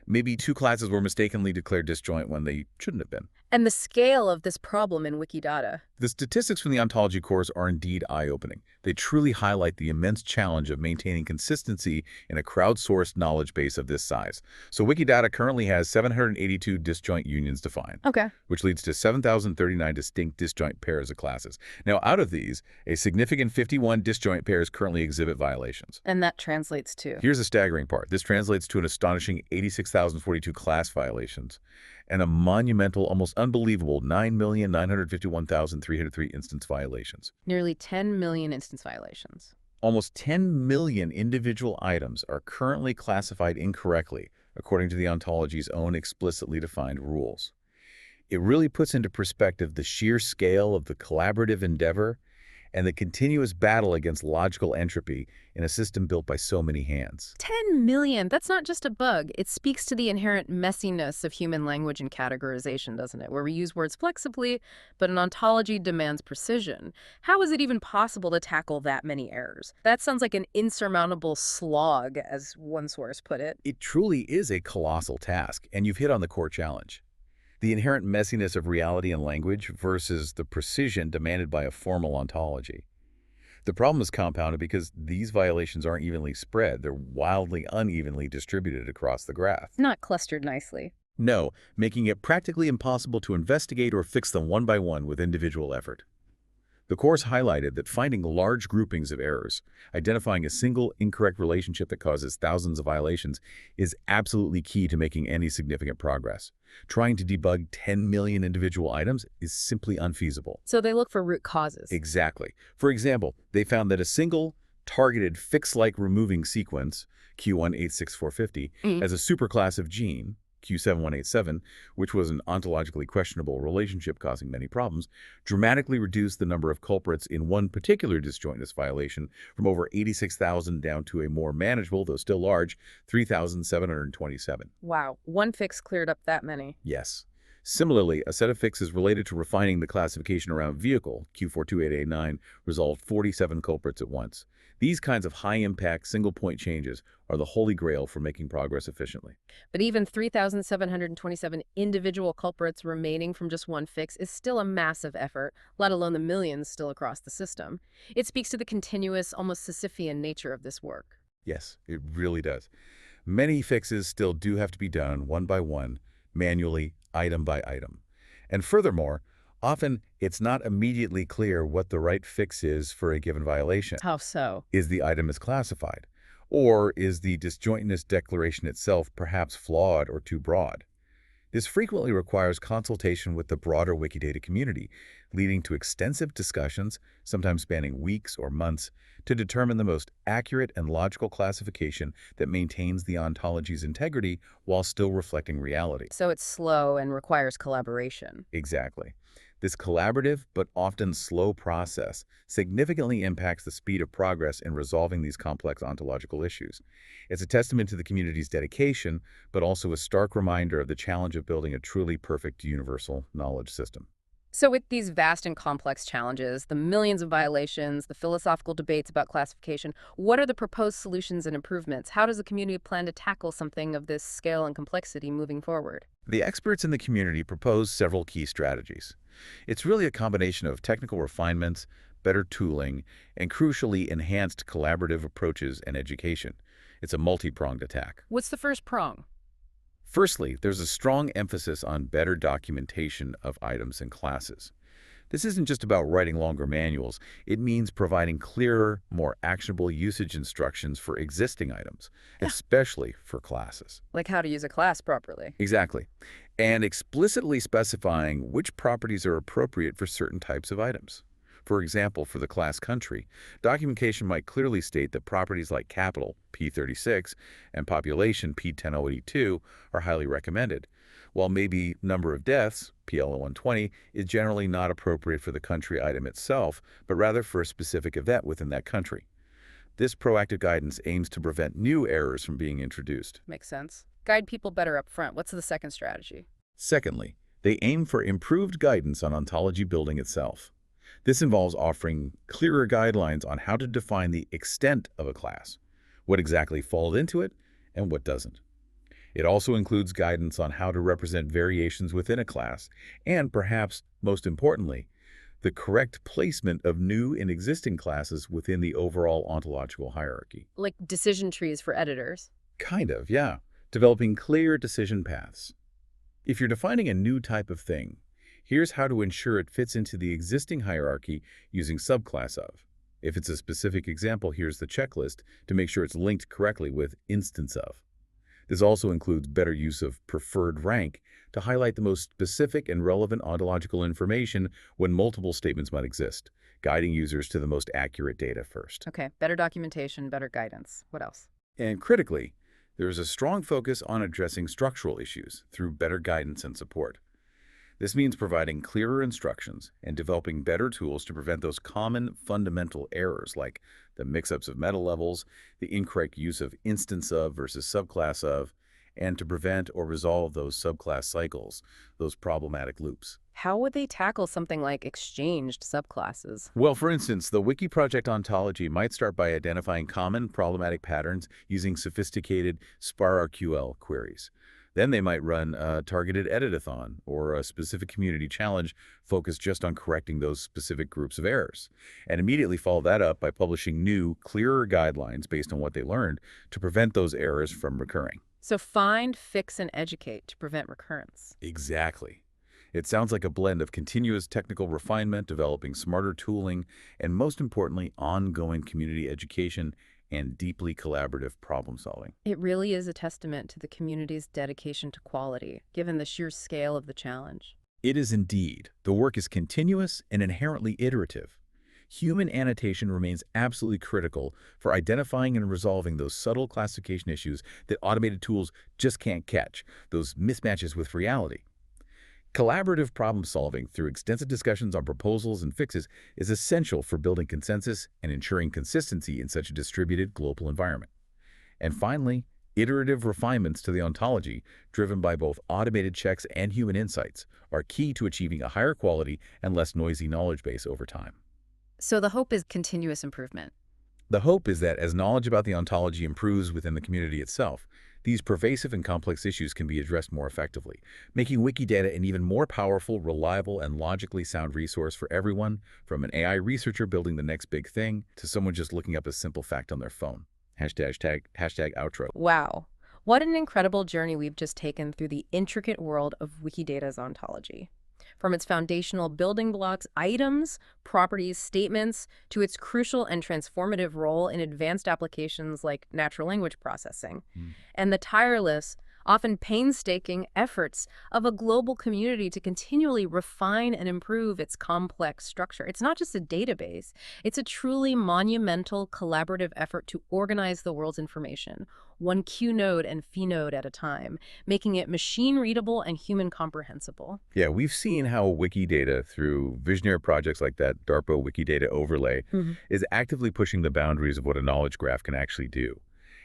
Maybe two classes were mistakenly declared disjoint when they shouldn't have been. And the scale of this problem in Wikidata. The statistics from the ontology course are indeed eye-opening. They truly highlight the immense challenge of maintaining consistency in a crowdsourced knowledge base of this size. So Wikidata currently has 782 disjoint unions defined, Okay. which leads to 7,039 distinct disjoint pairs of classes. Now, out of these, a significant 51 disjoint pairs currently exhibit violations. And that translates to? Here's the staggering part. This translates to an astonishing 86,042 class violations and a monumental, almost unbelievable 9,951,303 instance violations. Nearly 10 million instance violations. Almost 10 million individual items are currently classified incorrectly, according to the ontology's own explicitly defined rules. It really puts into perspective the sheer scale of the collaborative endeavor and the continuous battle against logical entropy in a system built by so many hands. 10 million! That's not just a bug. It speaks to the inherent messiness of human language and categorization, doesn't it? Where we use words flexibly, but an ontology demands precision. How is it even possible to tackle that many errors? That sounds like an insurmountable slog, as one source put it. It truly is a colossal task, and you've hit on the core challenge. The inherent messiness of reality and language versus the precision demanded by a formal ontology. The problem is compounded because these violations aren't evenly spread. They're wildly unevenly distributed across the graph. Not clustered nicely. No, making it practically impossible to investigate or fix them one by one with individual effort. The course highlighted that finding large groupings of errors, identifying a single incorrect relationship that causes thousands of violations, is absolutely key to making any significant progress. Trying to debug 10 million individual items is simply unfeasible. So they look for root causes. Exactly. For example, they found that a single targeted fix-like removing sequence, Q186450, as a superclass of gene, Q7187, which was an ontologically questionable relationship causing many problems, dramatically reduced the number of culprits in one particular disjointness violation from over 86,000 down to a more manageable, though still large, 3,727. Wow, one fix cleared up that many. Yes. Similarly, a set of fixes related to refining the classification around vehicle, Q428A9, resolved 47 culprits at once. These kinds of high-impact, single-point changes are the holy grail for making progress efficiently. But even 3,727 individual culprits remaining from just one fix is still a massive effort, let alone the millions still across the system. It speaks to the continuous, almost Sisyphean nature of this work. Yes, it really does. Many fixes still do have to be done one by one, manually, item by item. And furthermore, often it's not immediately clear what the right fix is for a given violation. How so? Is the item misclassified? Or is the disjointness declaration itself perhaps flawed or too broad? This frequently requires consultation with the broader Wikidata community, leading to extensive discussions, sometimes spanning weeks or months, to determine the most accurate and logical classification that maintains the ontology's integrity while still reflecting reality. So it's slow and requires collaboration. Exactly. This collaborative but often slow process significantly impacts the speed of progress in resolving these complex ontological issues. It's a testament to the community's dedication, but also a stark reminder of the challenge of building a truly perfect universal knowledge system. So with these vast and complex challenges, the millions of violations, the philosophical debates about classification, what are the proposed solutions and improvements? How does the community plan to tackle something of this scale and complexity moving forward? The experts in the community propose several key strategies. It's really a combination of technical refinements, better tooling, and crucially enhanced collaborative approaches and education. It's a multi-pronged attack. What's the first prong? Firstly, there's a strong emphasis on better documentation of items and classes. This isn't just about writing longer manuals. It means providing clearer, more actionable usage instructions for existing items, especially for classes. Like how to use a class properly. Exactly. And explicitly specifying which properties are appropriate for certain types of items. For example, for the class country, documentation might clearly state that properties like capital, P36, and population, P10082, are highly recommended, while maybe number of deaths, PL120, is generally not appropriate for the country item itself, but rather for a specific event within that country. This proactive guidance aims to prevent new errors from being introduced. Makes sense. Guide people better up front. What's the second strategy? Secondly, they aim for improved guidance on ontology building itself. This involves offering clearer guidelines on how to define the extent of a class, what exactly falls into it, and what doesn't. It also includes guidance on how to represent variations within a class, and perhaps most importantly, the correct placement of new and existing classes within the overall ontological hierarchy. Like decision trees for editors. Kind of, yeah. Developing clear decision paths. If you're defining a new type of thing, here's how to ensure it fits into the existing hierarchy using subclass of. If it's a specific example, here's the checklist to make sure it's linked correctly with instance of. This also includes better use of preferred rank to highlight the most specific and relevant ontological information when multiple statements might exist, guiding users to the most accurate data first. Okay, better documentation, better guidance. What else? And critically, there is a strong focus on addressing structural issues through better guidance and support. This means providing clearer instructions and developing better tools to prevent those common fundamental errors like the mix-ups of meta levels, the incorrect use of instance of versus subclass of, and to prevent or resolve those subclass cycles, those problematic loops. How would they tackle something like exchanged subclasses? Well, for instance, the Wiki project ontology might start by identifying common problematic patterns using sophisticated SPARQL queries. Then they might run a targeted editathon or a specific community challenge focused just on correcting those specific groups of errors, and immediately follow that up by publishing new, clearer guidelines based on what they learned to prevent those errors from recurring. So find, fix, and educate to prevent recurrence. Exactly. It sounds like a blend of continuous technical refinement, developing smarter tooling, and most importantly, ongoing community education and deeply collaborative problem solving. It really is a testament to the community's dedication to quality, given the sheer scale of the challenge. It is indeed. The work is continuous and inherently iterative. Human annotation remains absolutely critical for identifying and resolving those subtle classification issues that automated tools just can't catch, those mismatches with reality. Collaborative problem solving through extensive discussions on proposals and fixes is essential for building consensus and ensuring consistency in such a distributed global environment. And finally, Iterative refinements to the ontology, driven by both automated checks and human insights, are key to achieving a higher quality and less noisy knowledge base over time. So the hope is continuous improvement. The hope is that as knowledge about the ontology improves within the community itself, these pervasive and complex issues can be addressed more effectively, making Wikidata an even more powerful, reliable, and logically sound resource for everyone, from an AI researcher building the next big thing to someone just looking up a simple fact on their phone. Hashtag outro. Wow. What an incredible journey we've just taken through the intricate world of Wikidata's ontology. From its foundational building blocks, items, properties, statements, to its crucial and transformative role in advanced applications like natural language processing, and the tireless, often painstaking efforts of a global community to continually refine and improve its complex structure. It's not just a database, it's a truly monumental collaborative effort to organize the world's information, one Q node and phi node at a time, making it machine-readable and human comprehensible. Yeah, we've seen how Wikidata, through visionary projects like that DARPA Wikidata overlay, is actively pushing the boundaries of what a knowledge graph can actually do,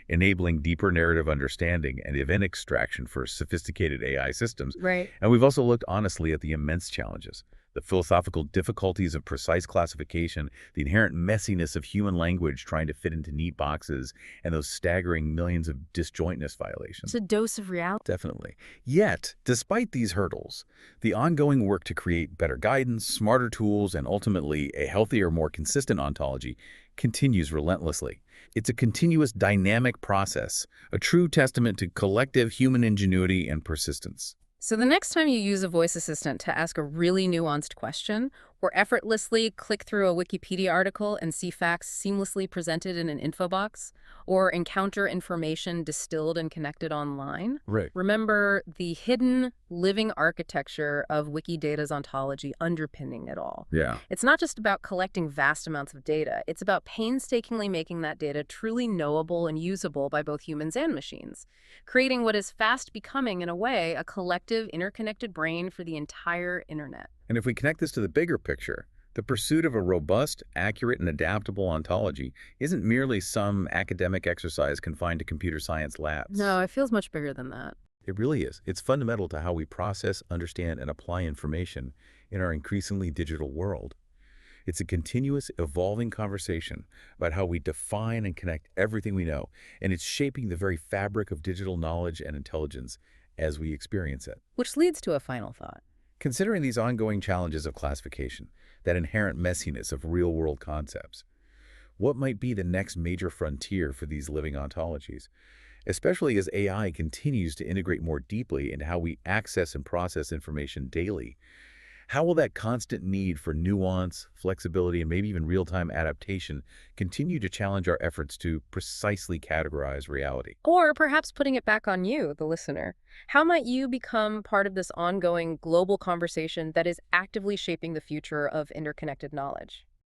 enabling deeper narrative understanding and event extraction for sophisticated AI systems. Right. And we've also looked honestly at the immense challenges, the philosophical difficulties of precise classification, the inherent messiness of human language trying to fit into neat boxes, and those staggering millions of disjointness violations. It's a dose of reality. Definitely. Yet, despite these hurdles, the ongoing work to create better guidance, smarter tools, and ultimately a healthier, more consistent ontology continues relentlessly. It's a continuous, dynamic process, a true testament to collective human ingenuity and persistence. So the next time you use a voice assistant to ask a really nuanced question, or effortlessly click through a Wikipedia article and see facts seamlessly presented in an info box, or encounter information distilled and connected online, Right. remember the hidden, living architecture of Wikidata's ontology underpinning it all. Yeah. It's not just about collecting vast amounts of data. It's about painstakingly making that data truly knowable and usable by both humans and machines, creating what is fast becoming, in a way, a collective, interconnected brain for the entire internet. And if we connect this to the bigger picture, the pursuit of a robust, accurate, and adaptable ontology isn't merely some academic exercise confined to computer science labs. No, it feels much bigger than that. It really is. It's fundamental to how we process, understand, and apply information in our increasingly digital world. It's a continuous, evolving conversation about how we define and connect everything we know, and it's shaping the very fabric of digital knowledge and intelligence as we experience it. Which leads to a final thought. Considering these ongoing challenges of classification, that inherent messiness of real-world concepts, what might be the next major frontier for these living ontologies, especially as AI continues to integrate more deeply into how we access and process information daily? How will that constant need for nuance, flexibility, and maybe even real-time adaptation continue to challenge our efforts to precisely categorize reality? Or perhaps putting it back on you, the listener. How might you become part of this ongoing global conversation that is actively shaping the future of interconnected knowledge?